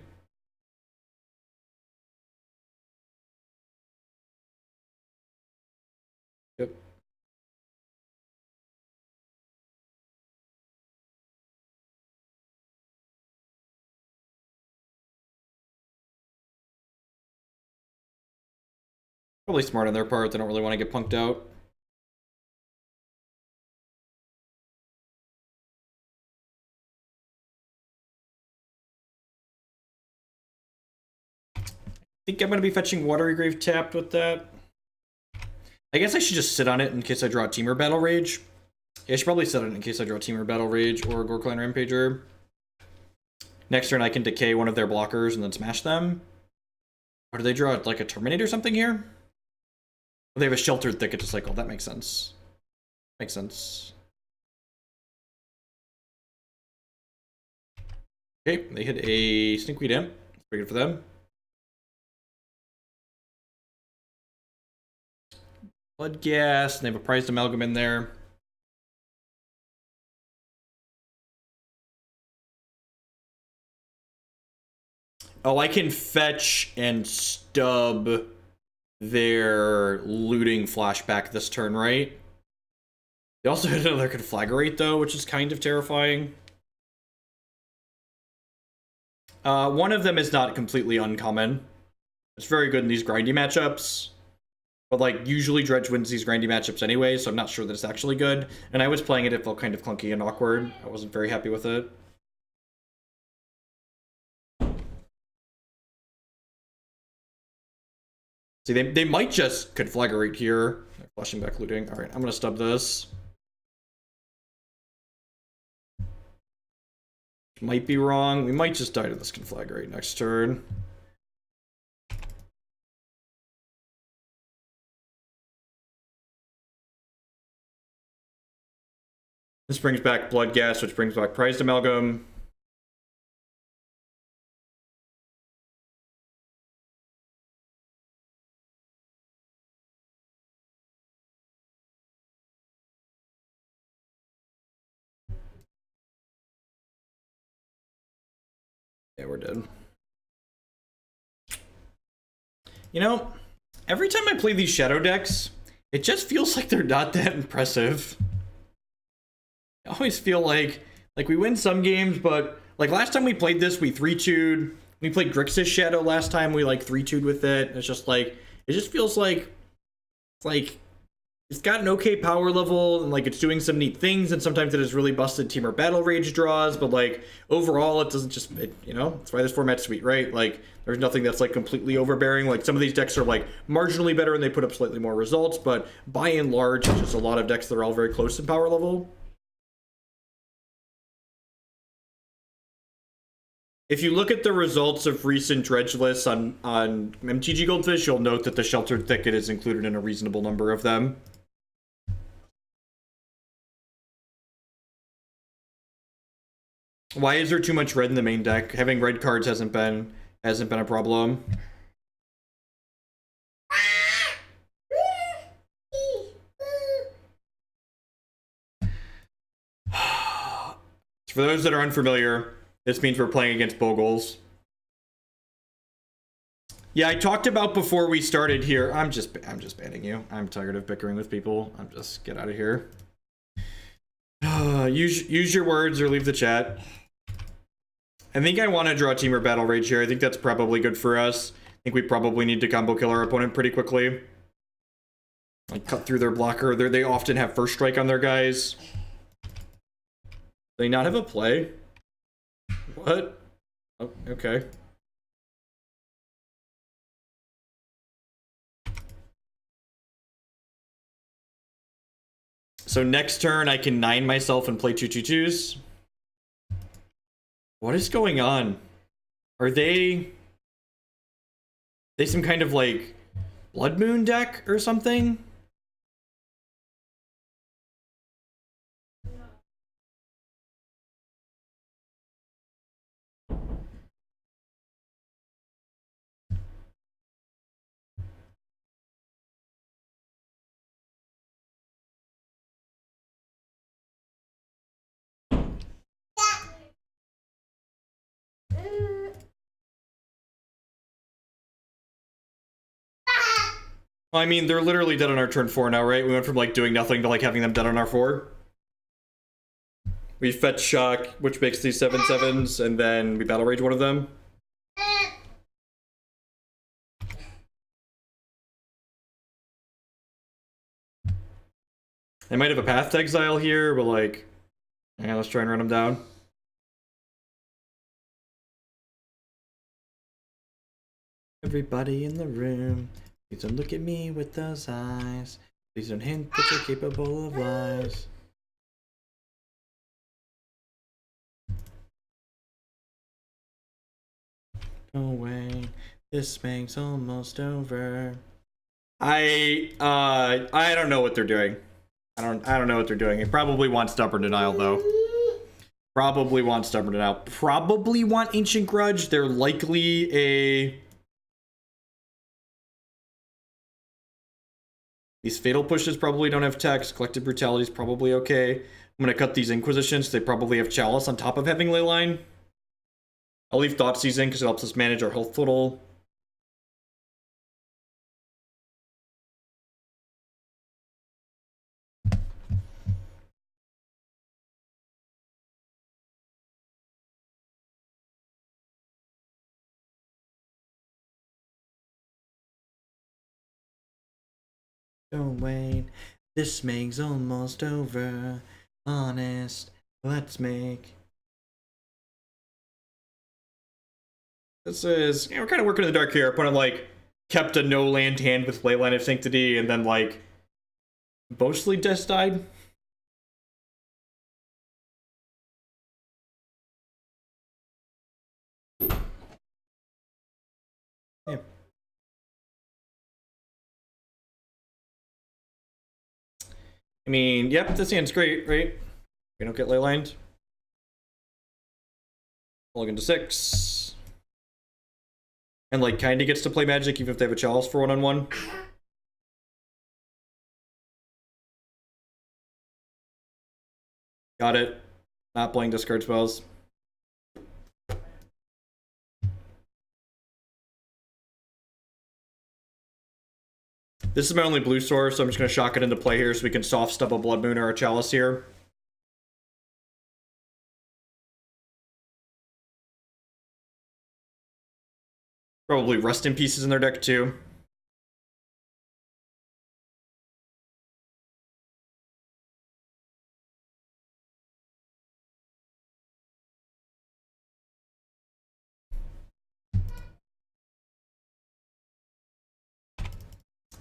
Yep. Probably smart on their part. They don't really want to get punked out. I think I'm going to be fetching Watery Grave tapped with that. I guess I should just sit on it in case I draw Temur Battle Rage. Yeah, I should probably sit on it in case I draw Temur Battle Rage or Ghor-Clan Rampager. Next turn I can decay one of their blockers and then smash them. Or do they draw like a Terminate or something here? Oh, they have a Sheltered Thicket to cycle. That makes sense. Makes sense. Okay, they hit a Stinkweed Imp. That's pretty good for them. Blood Gas, and they have a Prized Amalgam in there. Oh, I can fetch and stub their looting flashback this turn, right? They also hit another Conflagrate, though, which is kind of terrifying. One of them is not completely uncommon. It's very good in these grindy matchups. But, like, usually Dredge wins these grindy matchups anyway, so I'm not sure that it's actually good. And I was playing it, it felt kind of clunky and awkward. I wasn't very happy with it. See, they might just Conflagrate here. They're flashing back looting. Alright, I'm gonna stub this. Might be wrong. We might just die to this Conflagrate next turn. This brings back Blood Gas, which brings back Prized Amalgam. Yeah, we're dead. You know, every time I play these shadow decks, it just feels like they're not that impressive. I always feel like we win some games, but like last time we played this, we 3-2'd. We played Grixis Shadow last time, we like 3-2'd with it. It's just like, it just feels like it's got an okay power level, and like it's doing some neat things, and sometimes it has really busted Temur Battle Rage draws, but like overall it doesn't just, you know, that's why this format's sweet, right? Like there's nothing that's like completely overbearing. Like some of these decks are like marginally better and they put up slightly more results, but by and large it's just a lot of decks that are all very close in power level. If you look at the results of recent dredge lists on MTG Goldfish, you'll note that the Sheltered Thicket is included in a reasonable number of them. Why is there too much red in the main deck? Having red cards hasn't been a problem. For those that are unfamiliar, this means we're playing against Bogles. Yeah, I talked about before we started here. I'm just banning you. I'm tired of bickering with people. I'm just get out of here. Use your words or leave the chat. I think I want to draw Temur Battle Rage here. I think that's probably good for us. I think we probably need to combo kill our opponent pretty quickly. Like cut through their blocker. They often have first strike on their guys. They not have a play? What? Oh, okay. So next turn I can 9 myself and play 2/2/2s. What is going on? Are they some kind of like Blood Moon deck or something? I mean, they're literally dead on our turn 4 now, right? We went from like doing nothing to like having them dead on our 4. We fetch Shock, which makes these 7/7s, and then we Battle Rage one of them. They might have a Path to Exile here, but like, yeah, let's try and run them down. Everybody in the room, please don't look at me with those eyes. Please don't hint that you're capable of lies. Go away, this bank's almost over. I don't know what they're doing. I don't know what they're doing. They probably want Stubborn Denial though. Probably want Stubborn Denial. Probably want Ancient Grudge. They're likely a... These Fatal Pushes probably don't have text. Collective Brutality is probably okay. I'm gonna cut these Inquisitions. They probably have Chalice on top of having Leyline. I'll leave Thoughtseize in because it helps us manage our health total. Don't wait, this makes almost over. Honest, let's make. This is, we're kind of working in the dark here. Opponent like kept a no land hand with Leyline of Sanctity, and then like mostly just died. Yeah. I mean, yep, this hand's great, right? We don't get leylined. Log into 6. And like kinda gets to play magic even if they have a chalice for one-on-one. Got it. Not playing discard spells. This is my only blue source, so I'm just going to shock it into play here so we can soft stub a Blood Moon or a Chalice here. Probably Rest in Pieces in their deck too.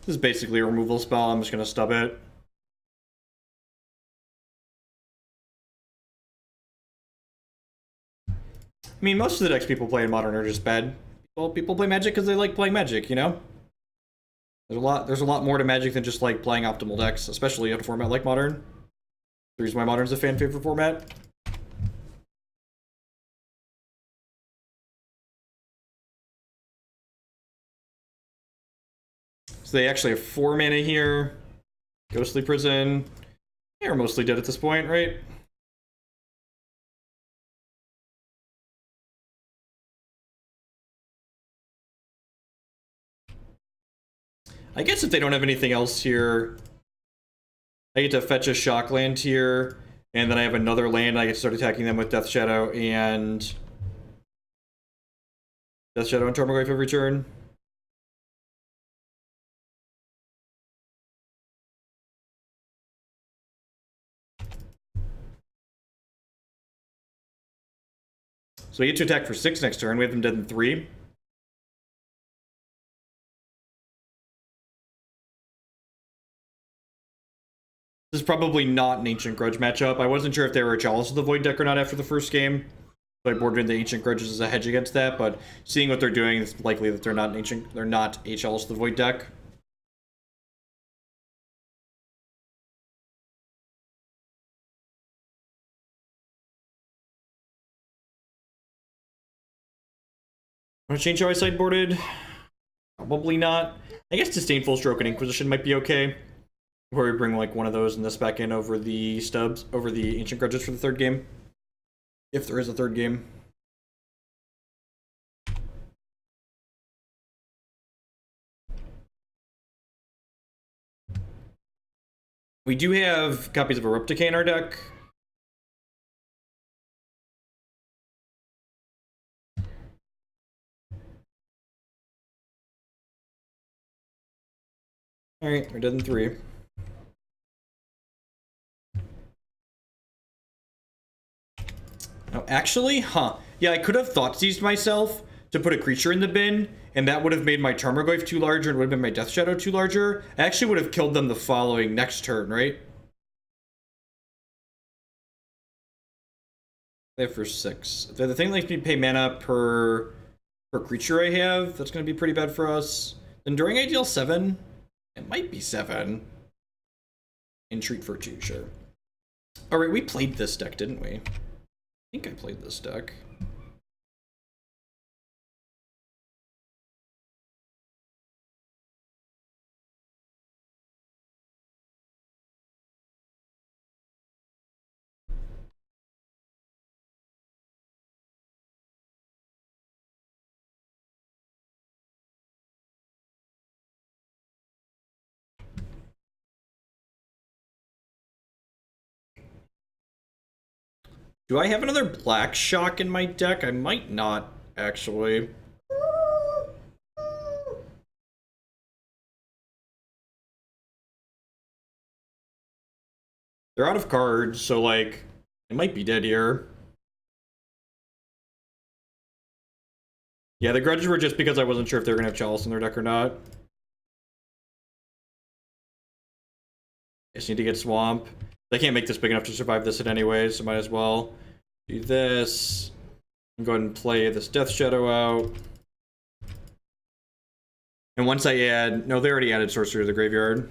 This is basically a removal spell. I'm just going to stub it. I mean, most of the decks people play in Modern are just bad. Well, people play Magic because they like playing Magic, you know? There's a lot more to Magic than just like playing optimal decks, especially in a format like Modern. The reason why Modern's a fan favorite format. So they actually have 4 mana here. Ghostly Prison. They're mostly dead at this point, right? I guess if they don't have anything else here, I get to fetch a shock land here, and then I have another land, I get to start attacking them with Death Shadow and Tarmogoyf every turn. So we get to attack for 6 next turn. We have them dead in 3. This is probably not an Ancient Grudge matchup. I wasn't sure if they were a Chalice of the Void deck or not after the first game. So I boarded in the Ancient Grudges as a hedge against that, but seeing what they're doing, it's likely that they're not a Chalice of the Void deck. Want to change how I sideboarded? Probably not. I guess Disdainful Stroke and Inquisition might be okay. Where we bring like one of those and this back in over the stubs, over the Ancient Grudges for the 3rd game. If there is a 3rd game. We do have copies of Abrupt Decay in our deck. Alright, we're dead in 3. Oh, actually, yeah, I could have Thoughtseized myself to put a creature in the bin, and that would have made my Tarmogoyf too larger and would have been my Death Shadow too larger. I actually would have killed them the following next turn, right? They have for 6. The thing that makes me pay mana per creature I have, that's going to be pretty bad for us. Enduring Ideal 7? It might be 7. Entreat for 2, sure. Alright, we played this deck, didn't we? I think I played this deck. Do I have another Black Shock in my deck? I might not, actually. They're out of cards, so, like, it might be dead here. Yeah, the grudges were just because I wasn't sure if they were going to have Chalice in their deck or not. Just need to get Swamp. They can't make this big enough to survive this hit anyway, so might as well do this. And go ahead and play this Death Shadow out. And once I add... No, they already added Sorcery to the graveyard.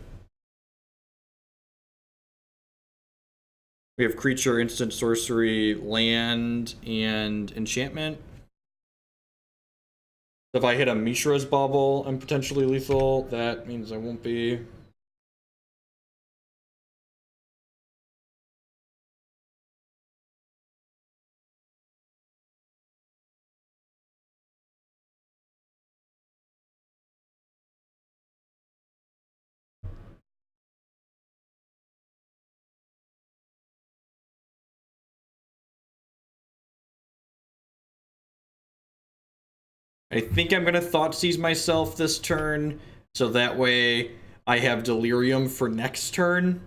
We have creature, instant, sorcery, land, and enchantment. If I hit a Mishra's Bauble, I'm potentially lethal. That means I won't be. I think I'm gonna Thoughtseize myself this turn, so that way I have Delirium for next turn.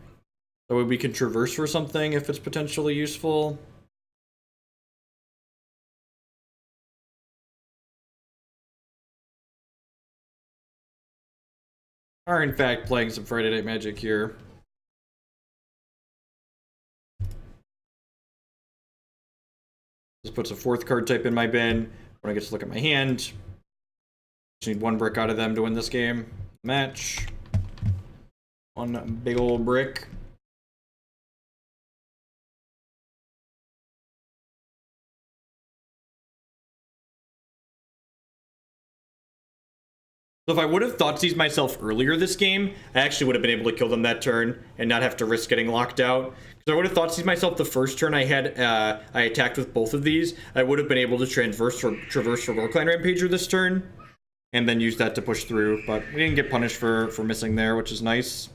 That way we can traverse for something if it's potentially useful. Are in fact playing some Friday Night Magic here. This puts a 4th card type in my bin. When I get to look at my hand, just need 1 brick out of them to win this game. Match. 1 big old brick. So if I would have Thoughtseized myself earlier this game, I actually would have been able to kill them that turn and not have to risk getting locked out. Because I would have Thoughtseized myself the first turn I had, I attacked with both of these. I would have been able to traverse for Ghor-Clan Rampager this turn, and then use that to push through. But we didn't get punished for missing there, which is nice.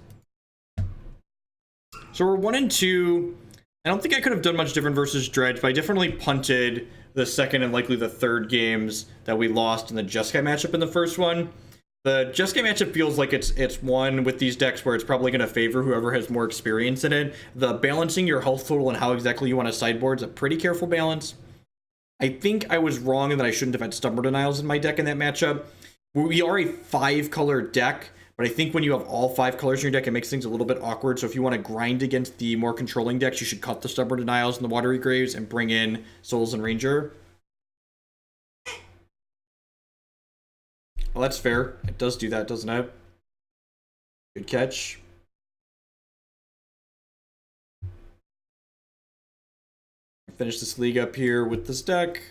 So we're 1 and 2. I don't think I could have done much different versus Dredge, but I definitely punted the second and likely the third games that we lost in the Jeskai matchup in the first one. The Jeskai matchup feels like it's one with these decks where it's probably going to favor whoever has more experience in it. The balancing your health total and how exactly you want to sideboard is a pretty careful balance. I think I was wrong in that I shouldn't have had Stubborn Denials in my deck in that matchup. We are a 5-color deck, but I think when you have all 5 colors in your deck, it makes things a little bit awkward. So if you want to grind against the more controlling decks, you should cut the Stubborn Denials and the Watery Graves and bring in Souls and Ranger. Well, that's fair. It does do that, doesn't it? Good catch. Finish this league up here with this deck.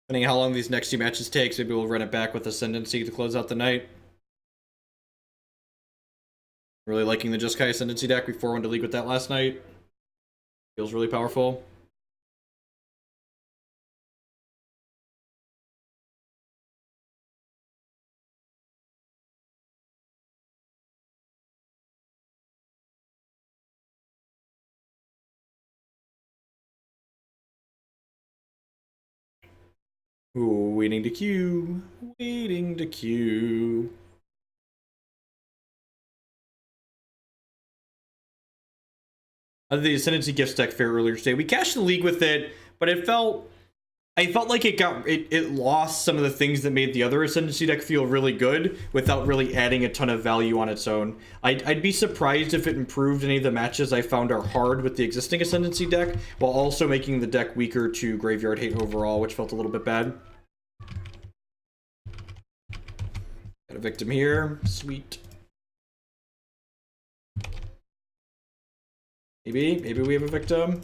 Depending on how long these next 2 matches take, maybe we'll run it back with Ascendancy to close out the night. Really liking the Jeskai Ascendancy deck. We 4-1 to league with that last night. Feels really powerful. Ooh, waiting to queue. Waiting to queue. The Ascendancy Gifts deck fair earlier today. We cashed the league with it, but I felt like it lost some of the things that made the other Ascendancy deck feel really good without really adding a ton of value on its own. I'd be surprised if it improved any of the matches I found are hard with the existing Ascendancy deck, while also making the deck weaker to Graveyard Hate overall, which felt a little bit bad. Got a victim here. Sweet. Maybe we have a victim.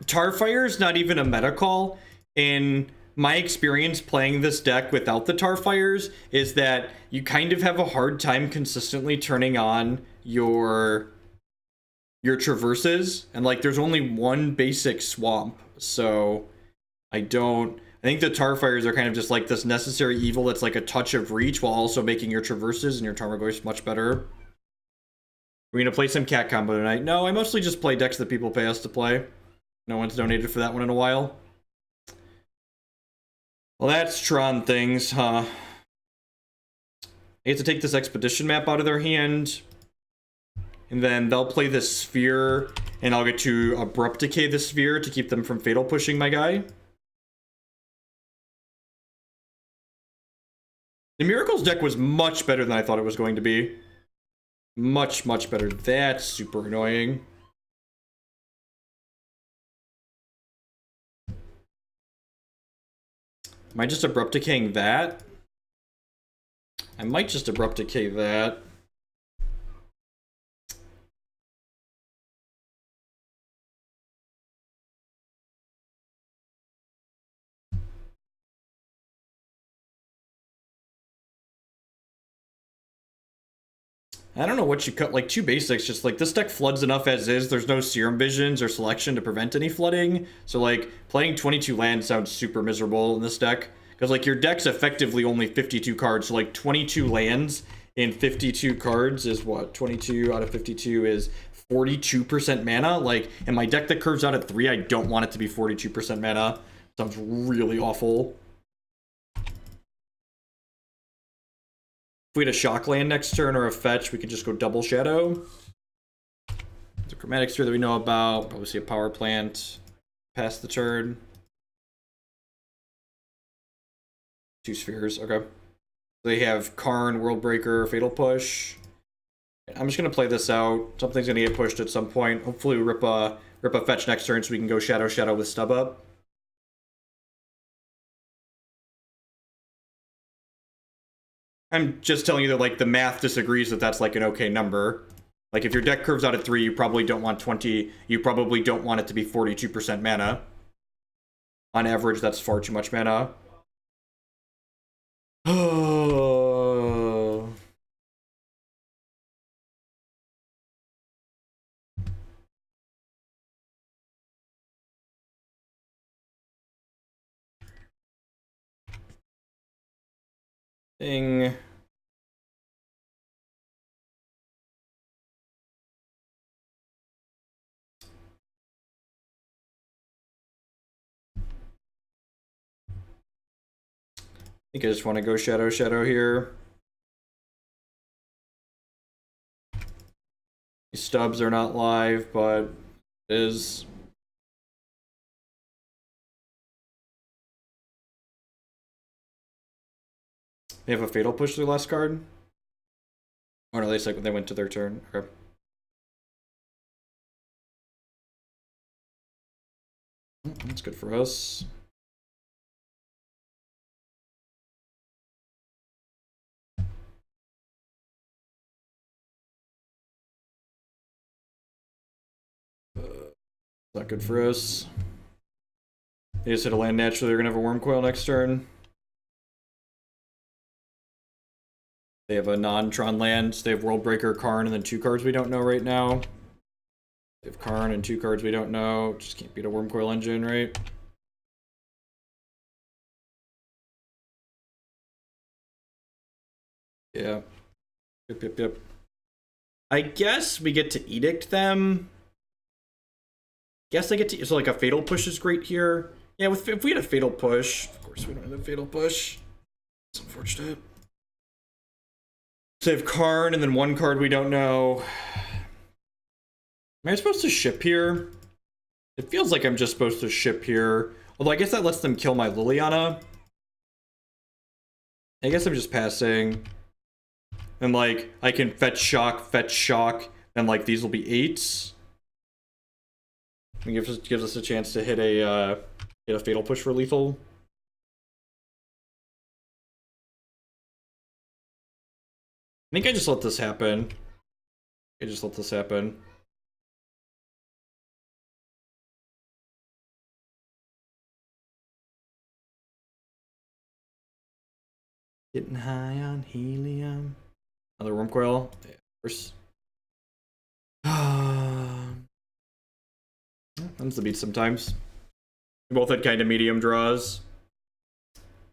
Tarfire is not even a meta call. In my experience playing this deck without the Tarfires is that you kind of have a hard time consistently turning on your traverses, and like there's only one basic swamp, so I think the Tarfires are kind of just like this necessary evil that's like a touch of reach while also making your traverses and your Tarmogoyf much better. We're gonna play some cat combo tonight. No, I mostly just play decks that people pay us to play. No one's donated for that one in a while. Well, that's Tron things, huh? I get to take this Expedition map out of their hand, and then they'll play this Sphere, and I'll get to Abrupt Decay the Sphere to keep them from Fatal pushing my guy. The Miracles deck was much better than I thought it was going to be. Much, much better. That's super annoying. Am I just Abrupt Decaying that? I might just Abrupt Decay that. I don't know what you cut, like 2 basics, just like this deck floods enough as is, there's no Serum Visions or Selection to prevent any flooding, so like playing 22 lands sounds super miserable in this deck, because like your deck's effectively only 52 cards, so like 22 lands in 52 cards is what? 22 out of 52 is 42% mana, like, and my deck that curves out at 3, I don't want it to be 42% mana. Sounds really awful. If we had a shock land next turn or a fetch, we could just go double shadow. There's a chromatic sphere that we know about. Probably see a power plant. Pass the turn. 2 spheres, okay. They have Karn, Worldbreaker, Fatal Push. I'm just gonna play this out. Something's gonna get pushed at some point. Hopefully we rip a fetch next turn so we can go shadow with stub up. I'm just telling you that, like, the math disagrees that that's, like, an okay number. Like, if your deck curves out at 3, you probably don't want 20... You probably don't want it to be 42% mana. On average, that's far too much mana. Ding. I think I just want to go shadow here. These stubs are not live, but it is. They have a fatal push their last card? Or no, they went to their turn. Okay. That's good for us. Not good for us. They just hit a land naturally, they're gonna have a Worm Coil next turn. They have a non-Tron land. They have Worldbreaker, Karn, and then 2 cards we don't know right now. They have Karn and 2 cards we don't know. Just can't beat a Worm Coil engine, right? Yeah. Yep. I guess we get to Edict them. Guess I get to... So, like, a Fatal Push is great here. Yeah, if we had a Fatal Push... Of course we don't have a Fatal Push. It's unfortunate. So they have Karn, and then 1 card we don't know. Am I supposed to ship here? It feels like I'm just supposed to ship here. Although I guess that lets them kill my Liliana. I guess I'm just passing. And, like, I can fetch shock, and, like, these will be 8s. It gives us a chance to hit a Fatal Push for lethal. I think I just let this happen. Getting high on helium. Another Worm Coil. Yeah, of course. That's the beat sometimes. We both had kind of medium draws.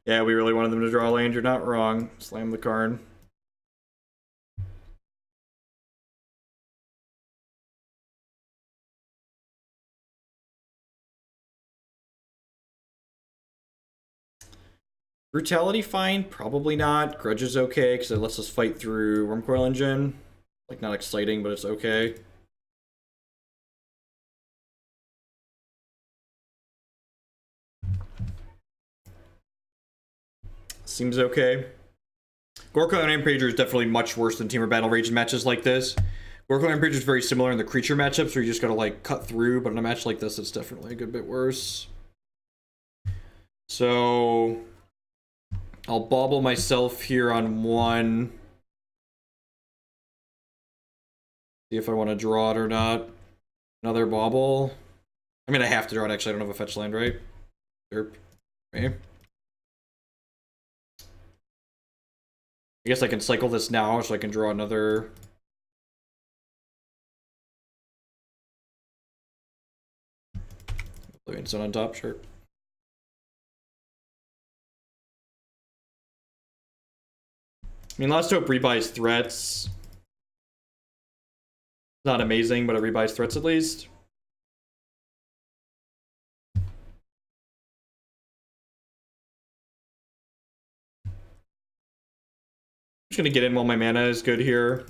Yeah, we really wanted them to draw a land. You're not wrong. Slam the Karn. Brutality fine? Probably not. Grudge is okay, because it lets us fight through Wormcoil Engine. Like, not exciting, but it's okay. Seems okay. Ghor-Clan Rampager is definitely much worse than Temur Battle Rage in matches like this. Ghor-Clan Rampager is very similar in the creature matchups where you just gotta like cut through, but in a match like this, it's definitely a good bit worse. So I'll bauble myself here on 1. See if I want to draw it or not. Another bauble. I mean, I have to draw it, actually. I don't have a fetch land, right? Derp. Okay. I guess I can cycle this now so I can draw another. Living Sun on top, sure. I mean, Last Hope rebuys threats. Not amazing, but it rebuys threats at least. I'm just gonna get in while my mana is good here.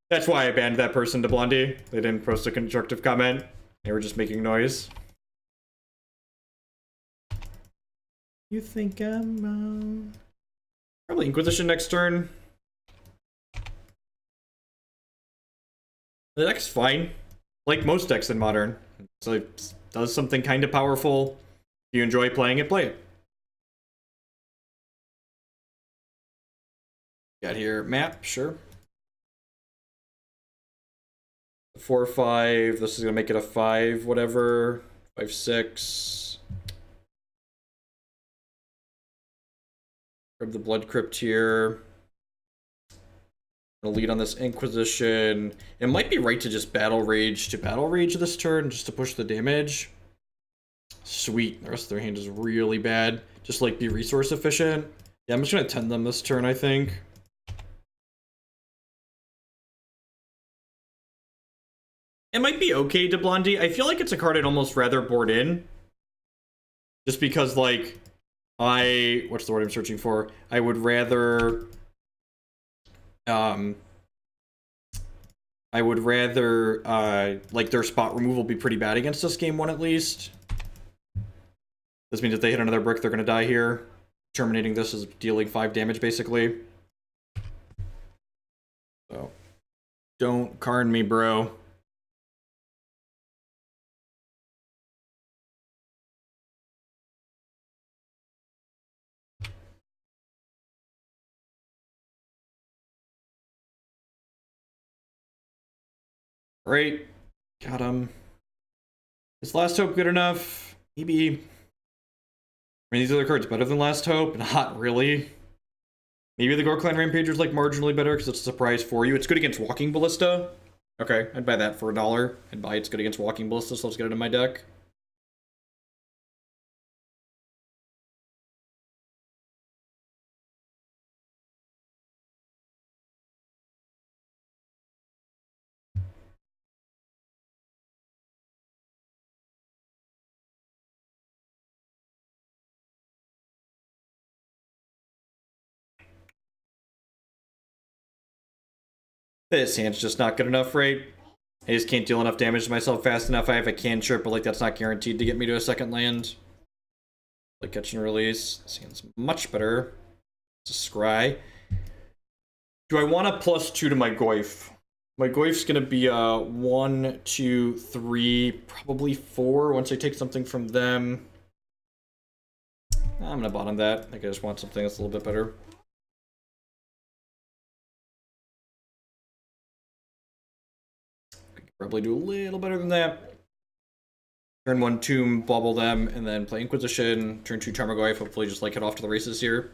That's why I banned that person to Blondie. They didn't post a constructive comment. They were just making noise. You think I'm wrong? Probably Inquisition next turn. The deck's fine. Like most decks in Modern. So it does something kind of powerful. If you enjoy playing it, play it. Got here, map, sure. 4/5, this is gonna make it a 5, whatever. 5/6. Grab the Blood Crypt here. I'm gonna lead on this Inquisition. It might be right to just Battle Rage this turn, just to push the damage. Sweet, the rest of their hand is really bad. Just like be resource efficient. Yeah, I'm just gonna tend them this turn, I think. It might be okay to Blondie. I feel like it's a card I'd almost rather board in. Just because, like, what's the word I'm searching for? I would rather... like, their spot removal be pretty bad against us game 1 at least. This means if they hit another brick, they're gonna die here. Terminating this is dealing 5 damage, basically. So, don't Karn me, bro. Great. Got him. Is Last Hope good enough? Maybe. I mean, these other cards better than Last Hope? Not really. Maybe the Ghor-Clan Rampager is like marginally better because it's a surprise for you. It's good against Walking Ballista. Okay, I'd buy that for $1. I'd buy it's good against Walking Ballista, so let's get it in my deck. This hand's just not good enough, right? I just can't deal enough damage to myself fast enough. I have a cantrip, but like that's not guaranteed to get me to a second land. Like catch and release. This hand's much better. It's a scry. Do I want a +2 to my Goyf? My Goyf's gonna be 1, 2, 3, probably 4 once I take something from them. I'm gonna bottom that. I think I just want something that's a little bit better. Probably do a little better than that. Turn 1 Tomb, bauble them, and then play Inquisition. Turn 2 Tarmogoyf, hopefully just like head off to the races here.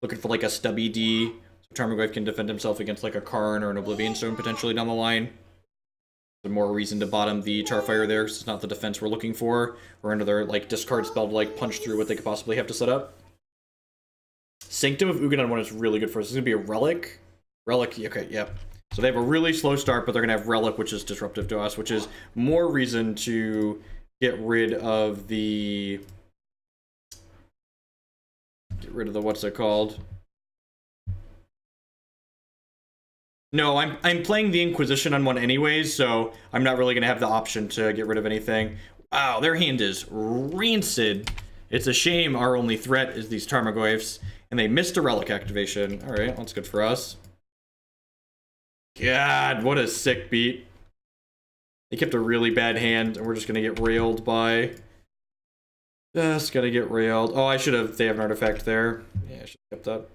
Looking for like a stubby D, so Tarmogoyf can defend himself against like a Karn or an Oblivion Stone potentially down the line. There's more reason to bottom the Tarfire there, because it's not the defense we're looking for. Or another like discard spell to like punch through what they could possibly have to set up. Sanctum of Ugin on 1 is really good for us. It's gonna be a Relic. Relic, okay, yeah. So they have a really slow start, but they're going to have Relic, which is disruptive to us, which is more reason to get rid of the... what's it called? No, I'm playing the Inquisition on 1 anyways, so I'm not really going to have the option to get rid of anything. Wow, their hand is rancid. It's a shame our only threat is these Tarmogoyfs, and they missed a relic activation. Alright, that's good for us. God, what a sick beat. They kept a really bad hand, and we're just gonna get railed by... Just gonna get railed. Oh, I should have... They have an artifact there. Yeah, I should have kept that.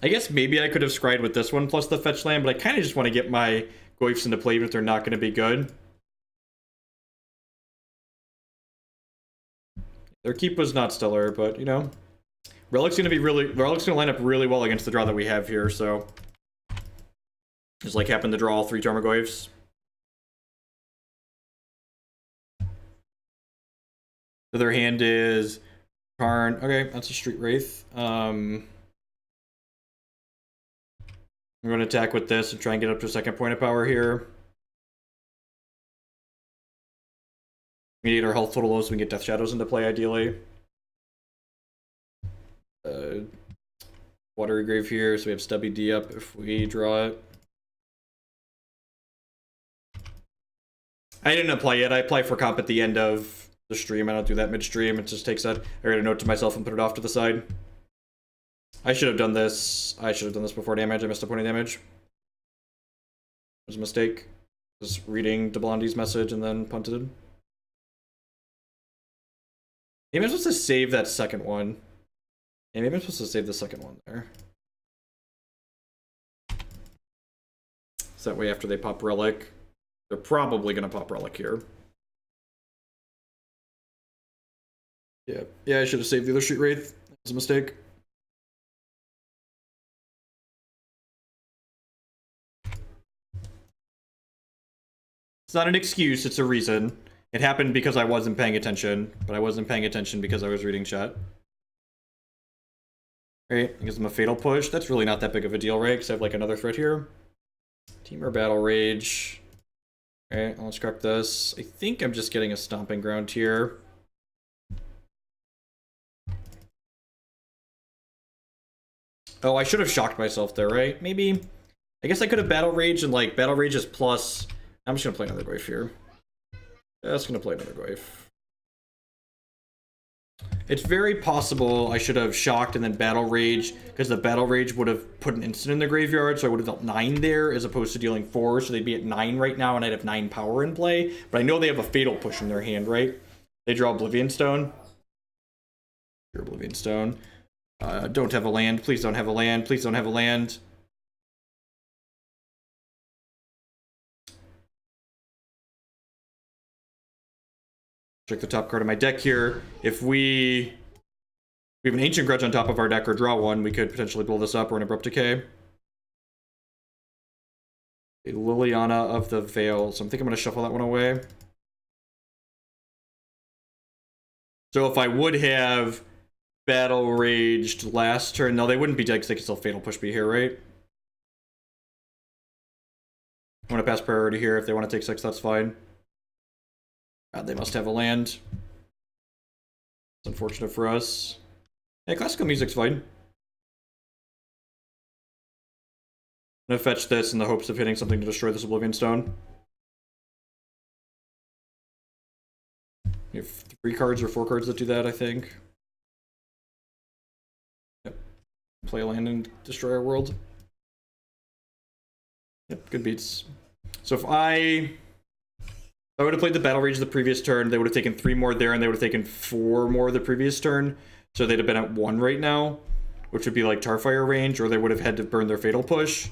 I guess maybe I could have scryed with this one plus the fetch land, but I kind of just want to get my Goyfs into play even if they're not going to be good. Their keep was not stellar, but, you know. Relic's going to line up really well against the draw that we have here, so... Just like happened to draw all 3 Tarmogoyfs. The other hand is... Karn. Okay, that's a Street Wraith. I'm going to attack with this and try and get up to a second point of power here. We need our health total low so we can get Death Shadows into play, ideally. Watery Grave here, so we have Stubby D up if we draw it. I didn't apply yet. I apply for comp at the end of the stream. I don't do that mid-stream. It just takes that. I write a note to myself and put it off to the side. I should have done this. I should have done this before damage. I missed a point of damage. It was a mistake. Just reading DeBlondie's message and then punted. Maybe I'm supposed to save that second one. Yeah, maybe I'm supposed to save the second one there. So that way after they pop Relic, they're probably going to pop Relic here. Yeah, I should have saved the other Street Wraith. That was a mistake. It's not an excuse, it's a reason. It happened because I wasn't paying attention, but I wasn't paying attention because I was reading chat. Right, it gives them a Fatal Push. That's really not that big of a deal, right? Because I have like another threat here. Temur Battle Rage. Alright, let's crack this. I think I'm just getting a Stomping Ground here. Oh, I should have shocked myself there, right? Maybe. I guess I could have Battle Rage and like Battle Rage is plus... I'm just gonna play another Goyf here. Just gonna play another Goyf. It's very possible I should have shocked and then Battle Rage, because the Battle Rage would have put an instant in the graveyard, so I would have dealt 9 there as opposed to dealing 4, so they'd be at 9 right now and I'd have 9 power in play. But I know they have a Fatal Push in their hand, right? They draw Oblivion Stone. Your Oblivion Stone. Don't have a land. Please don't have a land. Please don't have a land. Check the top card of my deck here. If we have an Ancient Grudge on top of our deck or draw one, we could potentially blow this up or an Abrupt Decay. A Liliana of the Veil. So I'm thinking I'm going to shuffle that one away. So if I would have Battle Raged last turn, no, they wouldn't be dead because they could still Fatal Push me here, right? I'm going to pass priority here. If they want to take 6, that's fine. God, they must have a land. It's unfortunate for us. Yeah, classical music's fine. I'm gonna fetch this in the hopes of hitting something to destroy this Oblivion Stone. You have 3 cards or 4 cards that do that, I think. Yep. Play a land and destroy our world. Yep, good beats. So if I would have played the Battle Rage the previous turn, they would have taken 3 more there, and they would have taken 4 more the previous turn. So they'd have been at 1 right now, which would be like Tarfire range, or they would have had to burn their Fatal Push.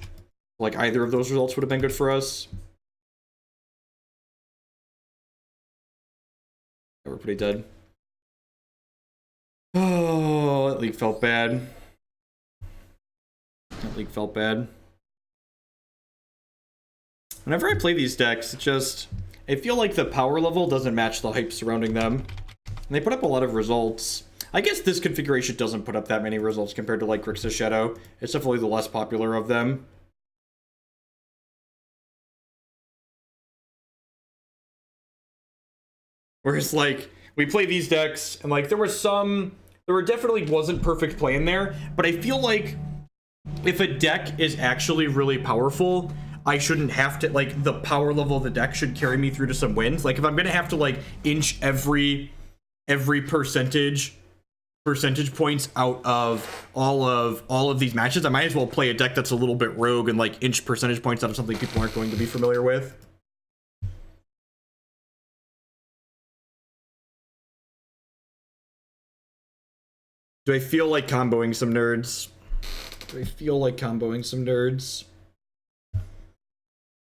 Like either of those results would have been good for us. Yeah, we're pretty dead. Oh, that league felt bad. That league felt bad. Whenever I play these decks, it just... I feel like the power level doesn't match the hype surrounding them. And they put up a lot of results. I guess this configuration doesn't put up that many results compared to like Grixis Shadow. It's definitely the less popular of them. Whereas like, we play these decks and like there definitely wasn't perfect play in there, but I feel like if a deck is actually really powerful, I shouldn't have to, like, the power level of the deck should carry me through to some wins. Like, if I'm gonna have to, like, inch every percentage points out of all of these matches, I might as well play a deck that's a little bit rogue and, like, inch percentage points out of something people aren't going to be familiar with. Do I feel like comboing some nerds? Do I feel like comboing some nerds?